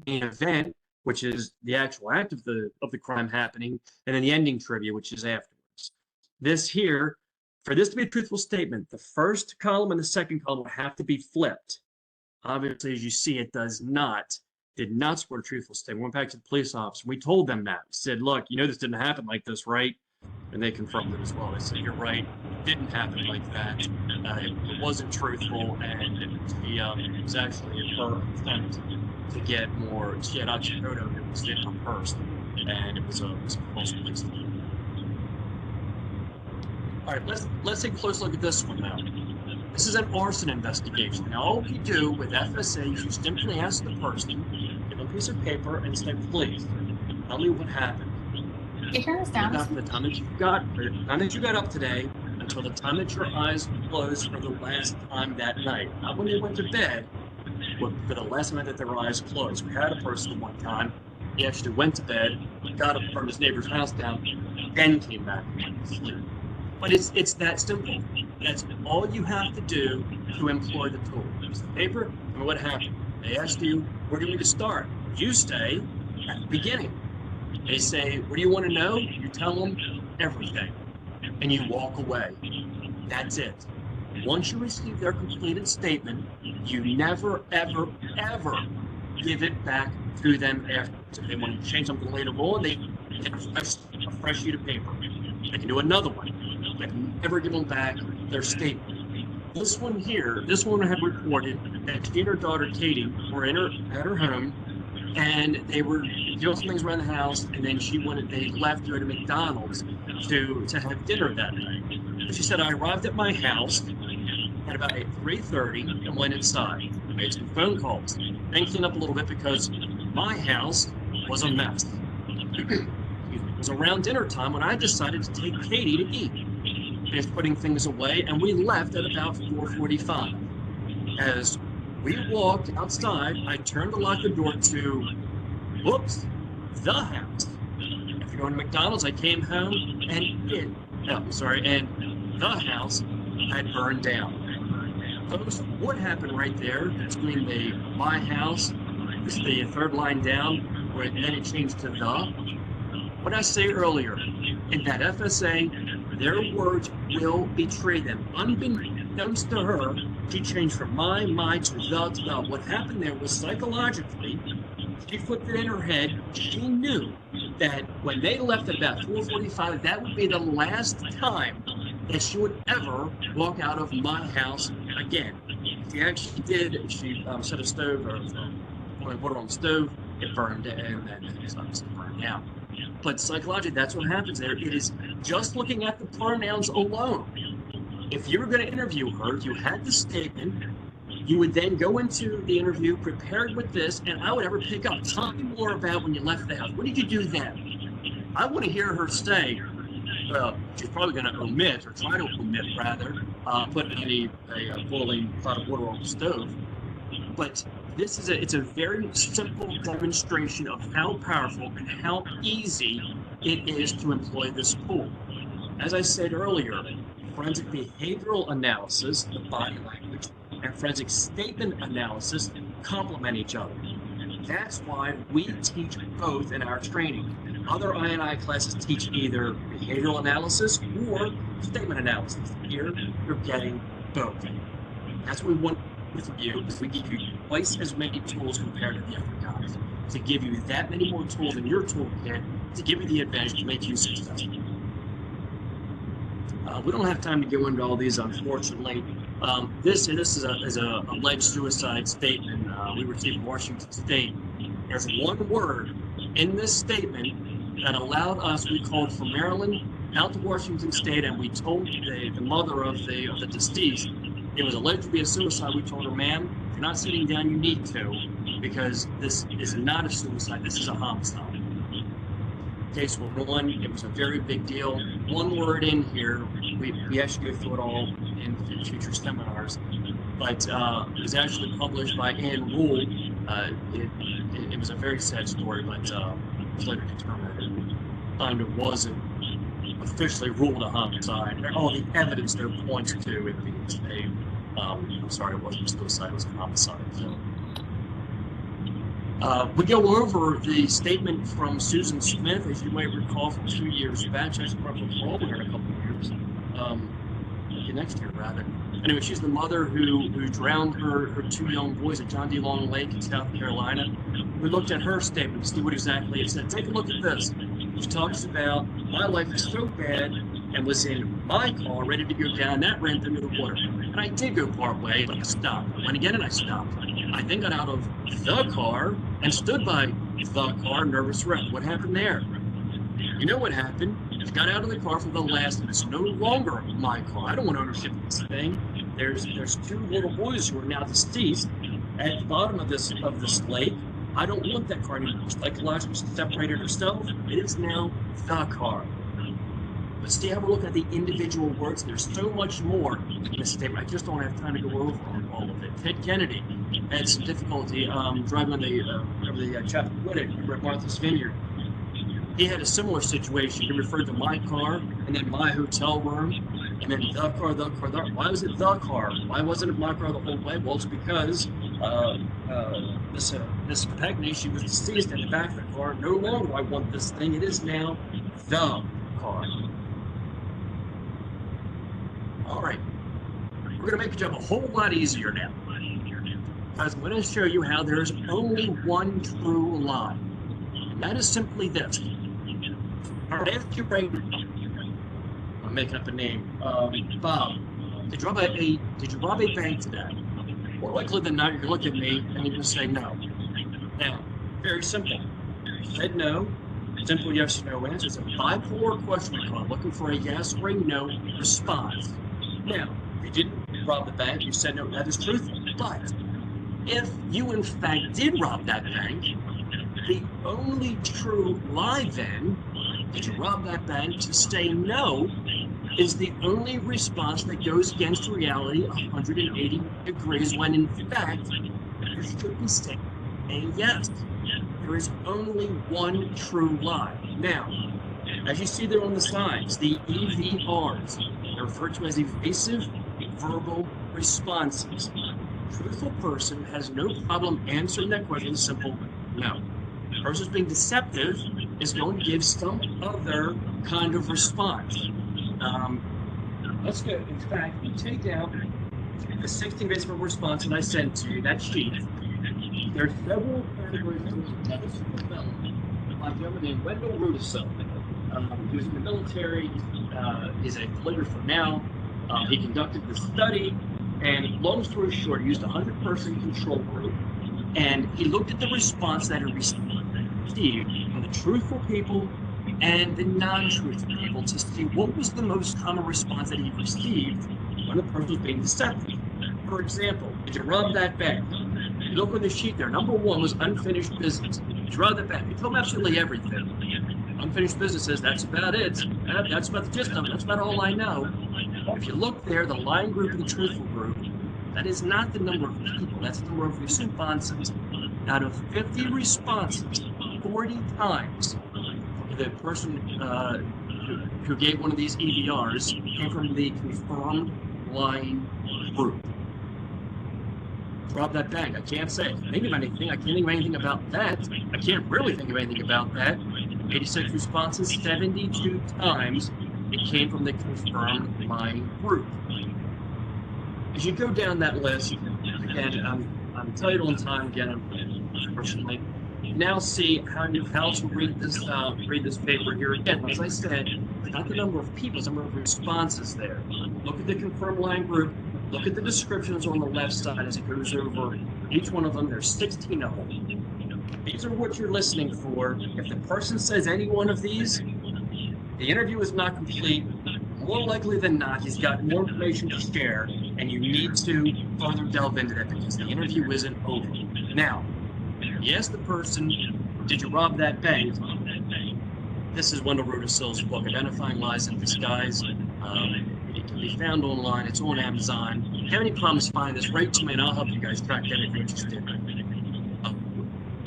event, which is the actual act of the crime happening, and then the ending trivia, which is afterwards. This here, for this to be a truthful statement, the first column and the second column will have to be flipped. Obviously, as you see, it did not support a truthful statement. We went back to the police officer. We told them that. We said, look, you know this didn't happen like this, right? and they confirmed it as well. They said, "You're right. It didn't happen like that. It wasn't truthful, and it was actually her attempt to get more. She had oxycodone that was in her purse, and it was a false placement." All right, let's take a close look at this one now. This is an arson investigation. Now, all you do with FSA is you simply ask the person, give them a piece of paper, and say, "Please, tell me what happened. Can you turn this down? From the time that you got up today until the time that your eyes closed for the last time that night. Not when they went to bed, but for the last time that their eyes closed." We had a person one time. He actually went to bed, got up, burned his neighbor's house down, then came back and went to sleep. But it's that simple. That's all you have to do to employ the tool. It's the paper, and what happened? They ask you, "Where do you want to start?" You say, "At the beginning." They say, "What do you want to know?" You tell them everything, and you walk away. That's it. Once you receive their completed statement, you never, ever, ever give it back to them afterwards. If they want to change something later on, they get a fresh sheet of paper. They can do another one. They can never give them back their statement. This one here, this one had reported that she and her daughter Katie were at her home, and they were doing some things around the house, and then they left to go to McDonald's to have dinner that night. She said, "I arrived at my house at about 3:30 and went inside. I made some phone calls, then cleaned up a little bit because my house was a mess." Excuse me. It was around dinner time when I decided to take Katie to eat. Finished putting things away, and we left at about 4:45. As we walked outside, I turned to lock the door to, whoops, the house. If you're going to McDonald's, I came home and the house had burned down. Folks, what happened right there between my house, this is the third line down, where then it changed to the? What I say earlier, in that FSA, their words will betray them. Unbeknownst to her, she changed from my to the. What happened there was psychologically, she flipped it in her head. She knew that when they left at about 4:45, that would be the last time that she would ever walk out of my house again. She actually did. She set a stove or water on the stove. It burned, and then it's obviously burned down. But psychologically, that's what happens there. It is just looking at the pronouns alone. If you were going to interview her, you had the statement, you would then go into the interview prepared with this, and I would ever pick up, "Tell me more about when you left the house. What did you do then?" I want to hear her say, well, she's probably going to omit, or try to omit rather, put a boiling pot of water on the stove. But it's a very simple demonstration of how powerful and how easy it is to employ this tool. As I said earlier, forensic behavioral analysis, the body language, and forensic statement analysis complement each other. That's why we teach both in our training. Other I&I classes teach either behavioral analysis or statement analysis. Here, you're getting both. That's what we want with you, is we give you twice as many tools compared to the other guys. To give you that many more tools in your toolkit to give you the advantage to make you successful. We don't have time to go into all these, unfortunately. This is a alleged suicide statement we received from Washington State. There's one word in this statement that allowed us. We called from Maryland out to Washington State, and we told the mother of the deceased it was alleged to be a suicide. We told her, "Ma'am, if you're not sitting down, you need to, because this is not a suicide. This is a homicide." Case was won. It was a very big deal. One word in here, we actually go through it all in future seminars, but it was actually published by Ann Rule. It was a very sad story, but it was later determined it wasn't officially ruled a homicide. All the evidence there points to it being it wasn't suicide, it was a homicide. So, we go over the statement from Susan Smith, as you may recall, from 2 years back. She actually brought up parole here in a couple of years. Next year, rather. Anyway, she's the mother who drowned her 2 young boys at John D. Long Lake in South Carolina. We looked at her statement to see what exactly it said. Take a look at this. which talks about my life is so bad and was in my car ready to go down. That ran into the water. And I did go part way, but I stopped. Went again and I stopped. I then got out of the car and stood by the car, nervous wreck. What happened there? You know what happened? I got out of the car for the last, and it's no longer my car. I don't want ownership of this thing. There's two little boys who are now deceased at the bottom of this lake. I don't want that car anymore. Psychologically separated herself. It is now the car. But still have a look at the individual words. There's so much more in this statement. I just don't have time to go over all of it. Ted Kennedy had some difficulty driving on the Chappaquiddick at Martha's Vineyard. He had a similar situation. He referred to my car and then my hotel room and then the car. Why was it the car? Why wasn't it my car the whole way? Well, it's because Miss Peckney, she was deceased in the back of the car. No longer do I want this thing. It is now the car. All right. We're going to make your job a whole lot easier now. Because I'm going to show you how there's only one true lie. And that is simply this. All right, after you bring, I'm making up a name, Bob, did you rob a bank today? More likely than not, you're going to look at me and you're going to say no. Now, very simple. You said no. Simple yes or no answer. It's a bipolar question card looking for a yes or a no response. Now, if you didn't rob the bank, you said no, that is truthful. But if you in fact did rob that bank, the only true lie then, did you rob that bank, to say no is the only response that goes against reality 180 degrees when in fact you should be saying yes. There is only one true lie. Now, as you see there on the signs, the EVRs, they're referred to as evasive verbal responses. A truthful person has no problem answering that question with a simple no. The person who's being deceptive is going to give some other kind of response. Let's go. In fact, you take out the 16 basic verbal response that I sent to you, that sheet. There are several categories that was developed by a gentleman named Wendell Rudisill. He was in the military. He's a calligrapher now. He conducted the study, and long story short, he used a 100-person control group, and he looked at the response that he received from the truthful people and the non-truthful people to see what was the most common response that he received when the person was being deceptive. For example, did you rob that bank? You look on the sheet there. Number one was unfinished business. Did you rob that bank? You told him absolutely everything. Unfinished businesses, that's about it. That's about the gist of it. That's about all I know. If you look there, the lying group and the truthful group, that is not the number of people. That's the number of responses. Out of 50 responses, 40 times, the person who gave one of these EVRs came from the confirmed lying group. Rob that bank. I can't say. Think of anything. I can't think of anything about that. I can't really think of anything about that. 86 responses, 72 times it came from the confirmed lying group. As you go down that list, again, I'm title and time again, unfortunately. Now see how to read this paper here again. As I said, not the number of people, the number of responses there. Look at the confirmed lying group. Look at the descriptions on the left side as it goes over each one of them. There's 16 of them. These are what you're listening for. If the person says any one of these, the interview is not complete. More likely than not, he's got more information to share, and you need to further delve into that because the interview isn't over. Now, you ask the person, did you rob that bank? This is Wendell Rudisill's book, Identifying Lies in Disguise. It can be found online. It's on Amazon. If you have any problems finding this, write to me and I'll help you guys track that if you're interested.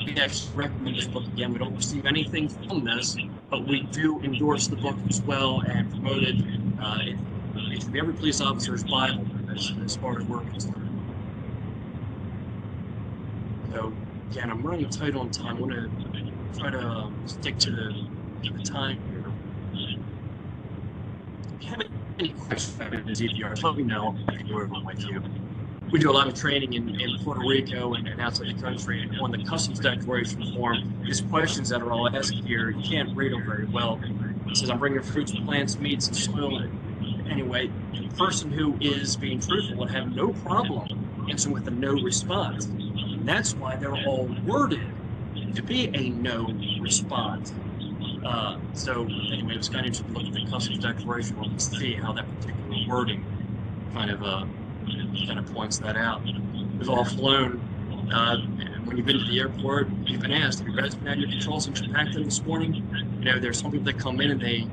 We actually recommend this book again. We don't receive anything from this, but we do endorse the book as well and promote it. It should be every police officer's Bible as far as we're concerned. So, again, I'm running tight on time. I'm going to try to stick to the time here. If you have any questions about the EVRs, let me know. I can go over them with you. we do a lot of training in Puerto Rico and outside the country. And on the Customs Declaration form, these questions that are all asked here, you can't read them very well. It says, I'm bringing fruits, plants, meats, and soil. Anyway, the person who is being truthful would have no problem answering with a no response. And that's why they're all worded to be a no response. So anyway, it was kind of interesting to look at the Customs Declaration and see how that particular wording kind of points that out. We've all flown. When you've been to the airport, you've been asked, have you guys been at your control since you packed in this morning? You know, there's some people that come in and they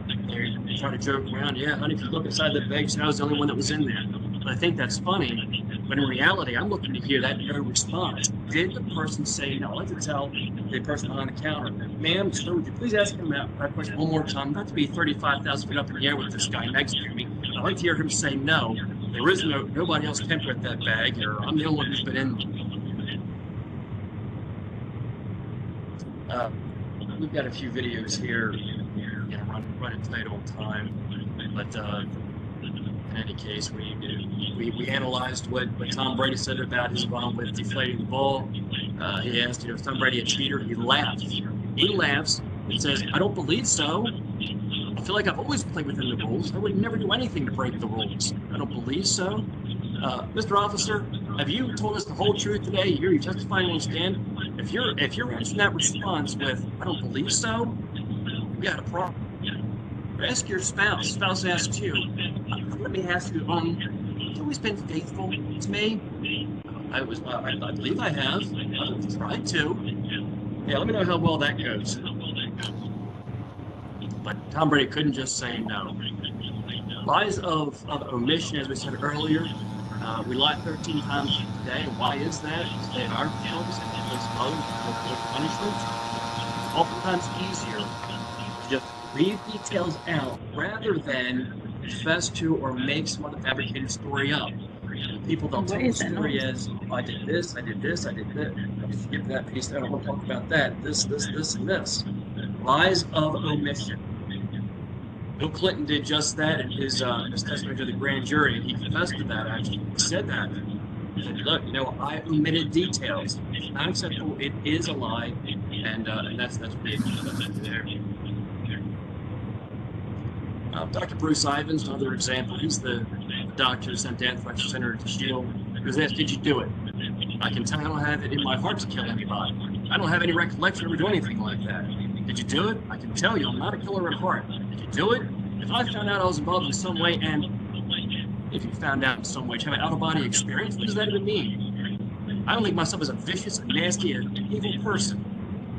try to joke around. Yeah, honey, if you look inside the bag, I was the only one that was in there. But I think that's funny. But in reality, I'm looking to hear that no response. Did the person say no? I like to tell the person behind the counter, ma'am, sir, would you please ask him that question one more time? Not to be 35,000 feet up in the air with this guy next to me. I'd like to hear him say no. There is nobody else tempered that bag, or I'm the only one who's been in. We've got a few videos here, running tight on time, but in any case, we analyzed what Tom Brady said about his involvement with deflating the ball. He asked, is Tom Brady a cheater? He laughs. He laughs and says, I don't believe so. I feel like I've always played within the rules. I would never do anything to break the rules. I don't believe so. Mr. Officer, have you told us the whole truth today? You're testifying on stand. If you're answering that response with "I don't believe so," we got a problem. Ask your spouse. Spouse asks you. Let me ask you. Have you always been faithful to me? I believe I have. I've tried to. Yeah, let me know how well that goes. But Tom Brady couldn't just say no. Lies of omission, as we said earlier. We lie 13 times a day. Why is that? In our films and in those others, punishments, it's oftentimes easier to just leave details out rather than confess to or make some other fabricated story up. People don't tell the story as, I did this, I did this, I did that. Skip that piece. I don't want to talk about that. This, and this. Lies of omission. Bill Clinton did just that in his testimony to the grand jury, and he confessed to that. Actually, he said that. He said, "Look, I omitted details. It's not acceptable. It is a lie, and that's big. That's there." Dr. Bruce Ivins, another example. He's the doctor who sent Anthrax Center to Shield. He was asked, "Did you do it?" I can tell I don't have it in my heart to kill anybody. I don't have any recollection of ever doing anything like that. Did you do it? I can tell you, I'm not a killer at heart. Did you do it? If I found out I was involved in some way, and if you found out in some way, have an out-of-body experience, what does that even mean? I don't think myself as a vicious, and nasty, and evil person.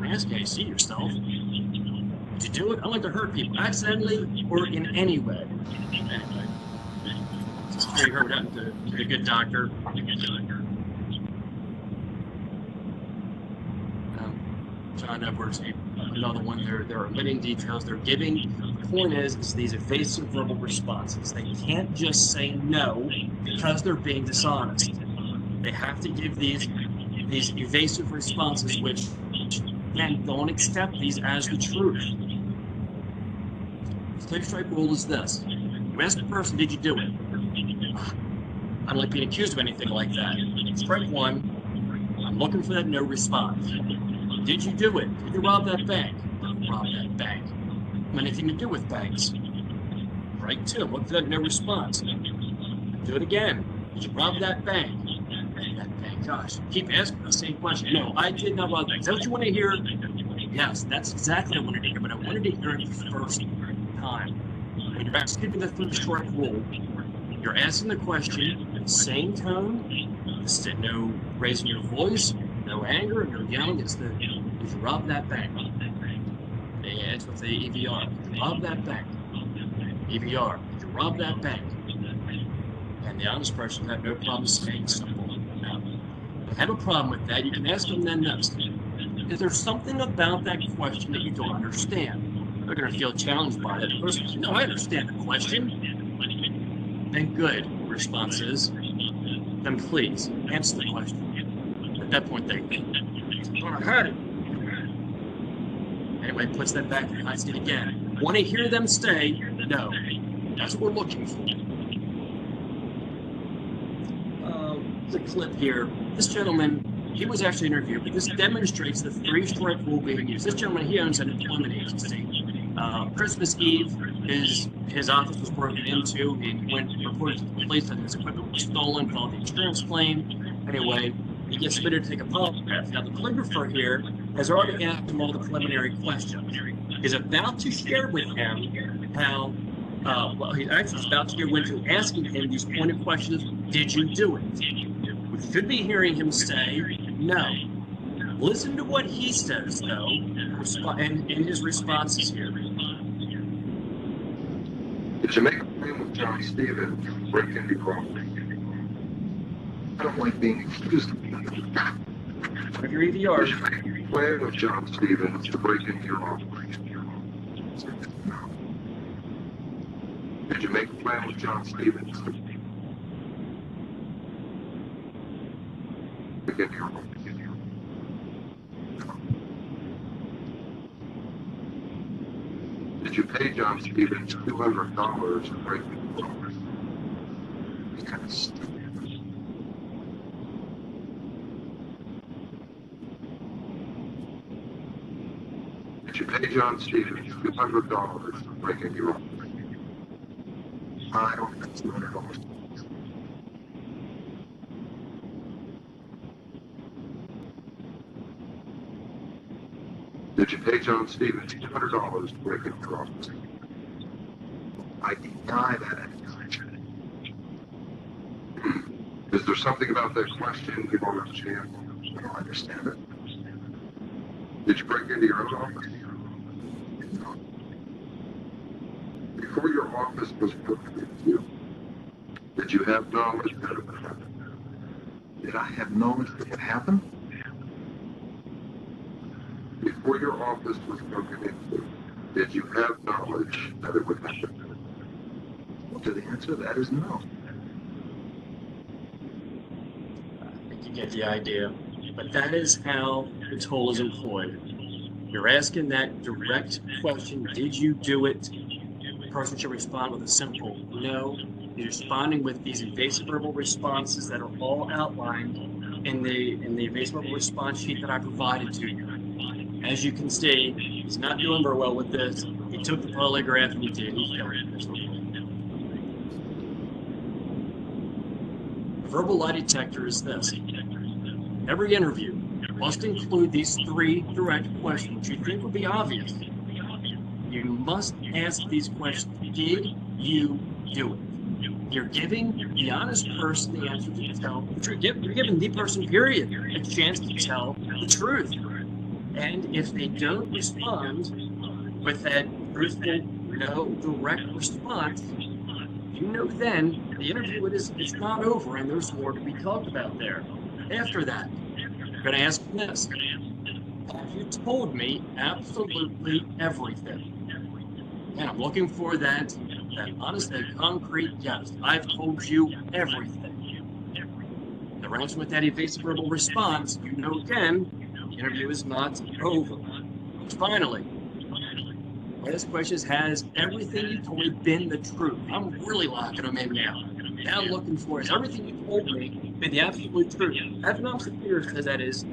Nasty, I see yourself. Did you do it? I like to hurt people, accidentally or in any way. Anyway, just very hurt out to the good doctor. John Edwards, another one. They're omitting details. They're giving. The point is these evasive verbal responses. They can't just say no because they're being dishonest. They have to give these evasive responses, which again don't accept these as the truth. The three-strike rule is this: you ask the person, "Did you do it?" I don't like being accused of anything like that. Strike one. I'm looking for that no response. Did you do it? Did you rob that bank? Rob that bank. Anything to do with banks? Right, two. Look for that no response. Do it again. Did you rob that bank? That bank. Gosh, keep asking the same question. No, I did not rob that bank. Is that what you want to hear? Yes, that's exactly what I wanted to hear, but I wanted to hear it the first time. When you're asking the three-strike rule, you're asking the question, same tone, no raising your voice, no anger, no yelling. It's did you rob that bank? It's with the EVR. Did you rob that bank? EVR. Did you rob that bank? And the honest person had no problem saying simple. Now, if you have a problem with that, you can ask them then next. Is there something about that question that you don't understand? They're going to feel challenged by it. First, no, I understand the question. Then good. Response is, then please answer the question. At that point, they I heard it. Anyway, puts them back in the hot seat again. Want to hear them say no. That's what we're looking for. There's a clip here. This gentleman, he was actually interviewed, but this demonstrates the three-strike rule being used. This gentleman, he owns an employment agency. Christmas Eve, his office was broken into. He went reported to the police that his equipment was stolen, filed the insurance claim. Anyway, he gets submitted to take a polygraph. Now, the calligrapher here has already asked him all the preliminary questions. He's about to share with him how, he's actually about to go into asking him these pointed questions. Did you do it? We should be hearing him say no. Listen to what he says, though, and in his responses here. Did you make a plan with John Stevens to break into your office? I don't like being accused of that. One of your EVRs. Did you make a plan with John Stevens to break into your office? No. Did you make a plan with John Stevens to break into your office? Did you pay John Stevens $200 to break into your office? It's kind of stupid. Did you pay John Stevens $200 to break into your office? I don't think it's $200. Did you pay John Stevens $200 to break into your office? I deny that accusation. Is there something about that question you don't understand? I don't understand it. Did you break into your own office? No. Before your office was broken into, did you have knowledge that it would happen? Did I have knowledge that it would happen? Before your office was broken into, did you have knowledge that it would happen? Well, to the answer to that is no. I think you get the idea. But that is how the tool is employed. You're asking that direct question, did you do it? The person should respond with a simple no. He's responding with these evasive verbal responses that are all outlined in the evasive verbal response sheet that I provided to you. As you can see, he's not doing very well with this. He took the polygraph and he did. He failed it miserably. A verbal lie detector is this. Every interview must include these three direct questions which you think would be obvious. You must ask these questions. Did you do it? You're giving the honest person the answer to tell the truth. You're giving the person, period, a chance to tell the truth. And if they don't respond with that truthful, no, direct response, you know then the interview is not over and there's more to be talked about there. After that, you're going to ask them this. Have you told me absolutely everything? And I'm looking for that honest and concrete yes. I've told you everything. The answer with that evasive verbal response, you know again, the interview is not over. Finally, this question is, has everything you told me been the truth? I'm really locking them in now. Now I'm looking for, is everything you told me been the absolute truth? Evan Superior says that is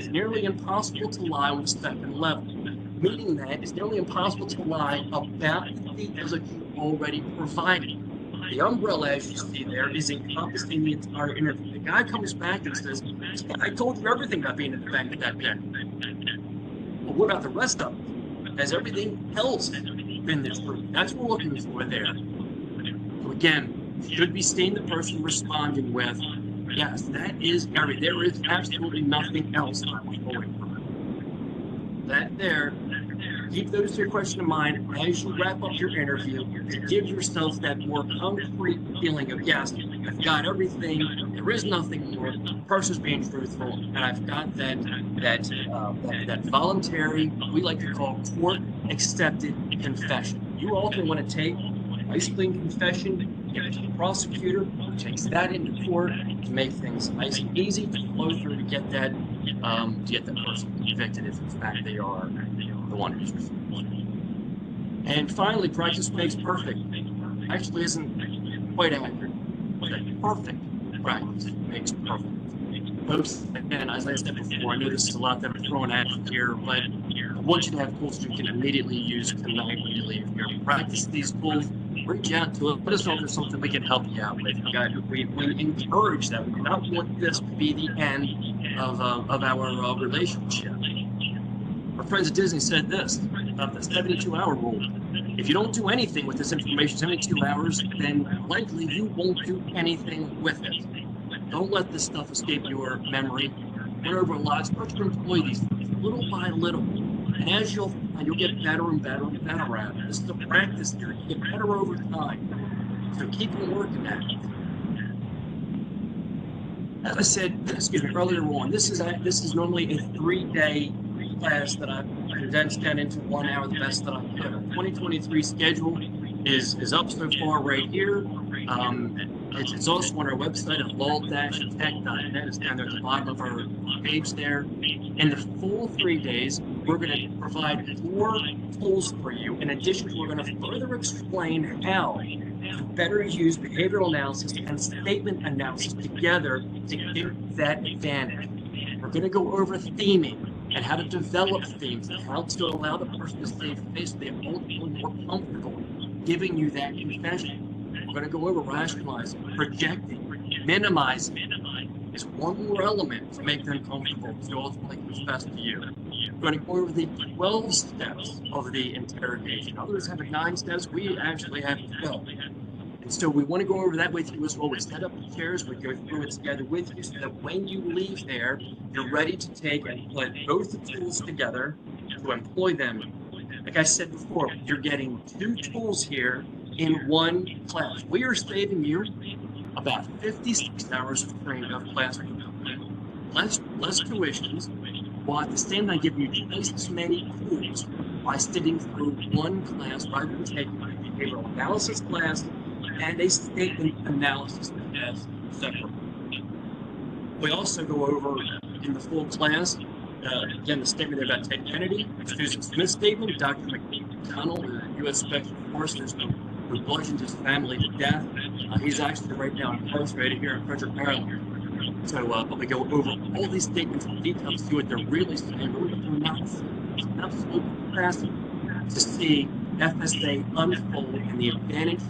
nearly impossible to lie on the second level, meaning that it's nearly impossible to lie about the details that you already provided. The umbrella, as you see there, is encompassing the entire interview. The guy comes back and says, I told you everything about being in the bank that day. Well, what about the rest of it? Has everything else been the truth? That's what we're looking for there. So again, should be seeing the person responding with, yes, that is everything. There is absolutely nothing else I was going for. That there. Keep those three questions in mind as you wrap up your interview to give yourself that more concrete feeling of, yes, I've got everything, there is nothing more, the person's being truthful, and I've got that voluntary, we like to call court-accepted confession. You also want to take a nice clean confession, give it to the prosecutor, who takes that into court to make things nice and easy to flow through to get that person convicted if in fact they are the one who's responsible. And finally, practice makes perfect. Actually isn't quite accurate. But perfect practice makes perfect. Folks, again, as I said before, I know this is a lot that I'm throwing at you here, but I want you to have tools you can immediately use tonight when you leave here. Practice these tools, reach out to us, let us know if there's something we can help you out with. We encourage that. We do not want this to be the end of our relationship. Our friends at Disney said this about the 72-hour rule. If you don't do anything with this information 72 hours, then likely you won't do anything with it. Don't let this stuff escape your memory. Went over a lot. Start to employ these things little by little. And as you'll find, you'll get better and better and better at it. This is a practice here. You get better over time. So keep on working at it. As I said, earlier on, this is normally a 3-day class that I've condensed down into 1 hour, the best that I could. Our 2023 schedule is up so far right here. It's also on our website at lol-tech.net. It's down there at the bottom of our page there. In the full 3 days, we're going to provide 4 tools for you. In addition, we're going to further explain how to better use behavioral analysis and statement analysis together to get that advantage. We're going to go over theming and how to develop themes and how to allow the person to stay face so they're ultimately more comfortable giving you that confession. We're going to go over rationalizing, projecting, minimizing is one more element to make them comfortable to ultimately confess to you. We're going to go over the 12 steps of the interrogation. Others have 9 steps. We actually have 12. And so we want to go over that with you as well. We set up the chairs. We go through it together with you so that when you leave there, you're ready to take and put both the tools together to employ them. Like I said before, you're getting 2 tools here in 1 class. We are saving you about 56 hours of training of classroom, less tuitions, while at the same time giving you twice as many tools by sitting through 1 class rather than taking a behavioral analysis class and a statement analysis class separately. We also go over in the full class, again, the statement about Ted Kennedy, Susan Smith's statement, Dr. McDonald, the U.S. Special Forces, who bludgeoned his family to death. He's actually right now incarcerated here in Frederick, Maryland. So, but we go over all these statements in detail to see what they're really saying, but what they're not saying. It's absolutely fascinating to see FSA unfold and the advantage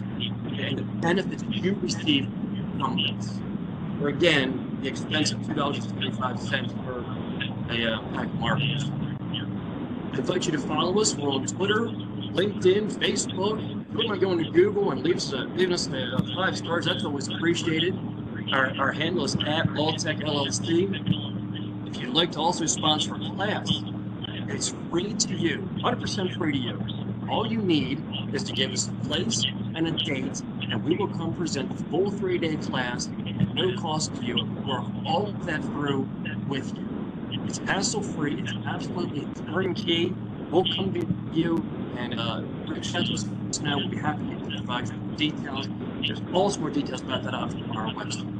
and the benefits you receive from this. Or again, the expense of $2.25 for a pack of markers. I invite you to follow us. We're on Twitter, LinkedIn, Facebook. If you want to go into Google and leave us 5 stars, that's always appreciated. Our handle is at LolTech LLC. If you'd like to also sponsor a class, it's free to you, 100% free to you. All you need is to give us a place and a date, and we will come present the full 3-day class at no cost to you, and work all of that through with you. It's hassle-free. It's absolutely turnkey. We'll come to you and reach out to us now. We'll be happy to provide you with details. There's also more details about that option on our website.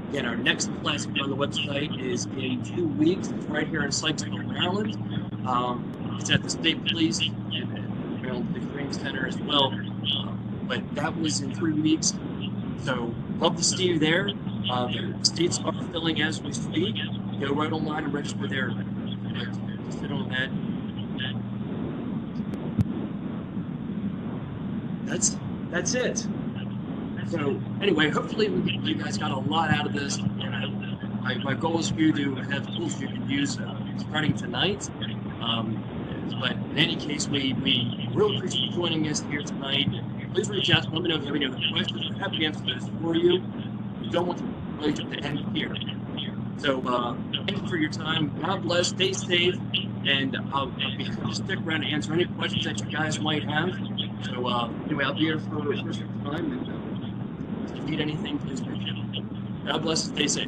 Again, our next class on the website is in 2 weeks. It's right here in Sykesville, Maryland. It's at the State Police and Maryland Extreme Center as well. But that was in 3 weeks. So love to see you there. The seats are filling as we speak. Go right online and register there. Sit on that. That's it. So anyway, hopefully you guys got a lot out of this. And my goal is for you to have tools you can use starting tonight. But in any case, we really appreciate you joining us here tonight. Please reach out to let me know if you have any other questions. We're happy to answer those for you. We don't want the relationship to end here. So thank you for your time. God bless. Stay safe. And I'll be happy to stick around and answer any questions that you guys might have. So anyway, I'll be here for some time. And if you need anything, please reach out. God bless. Stay safe.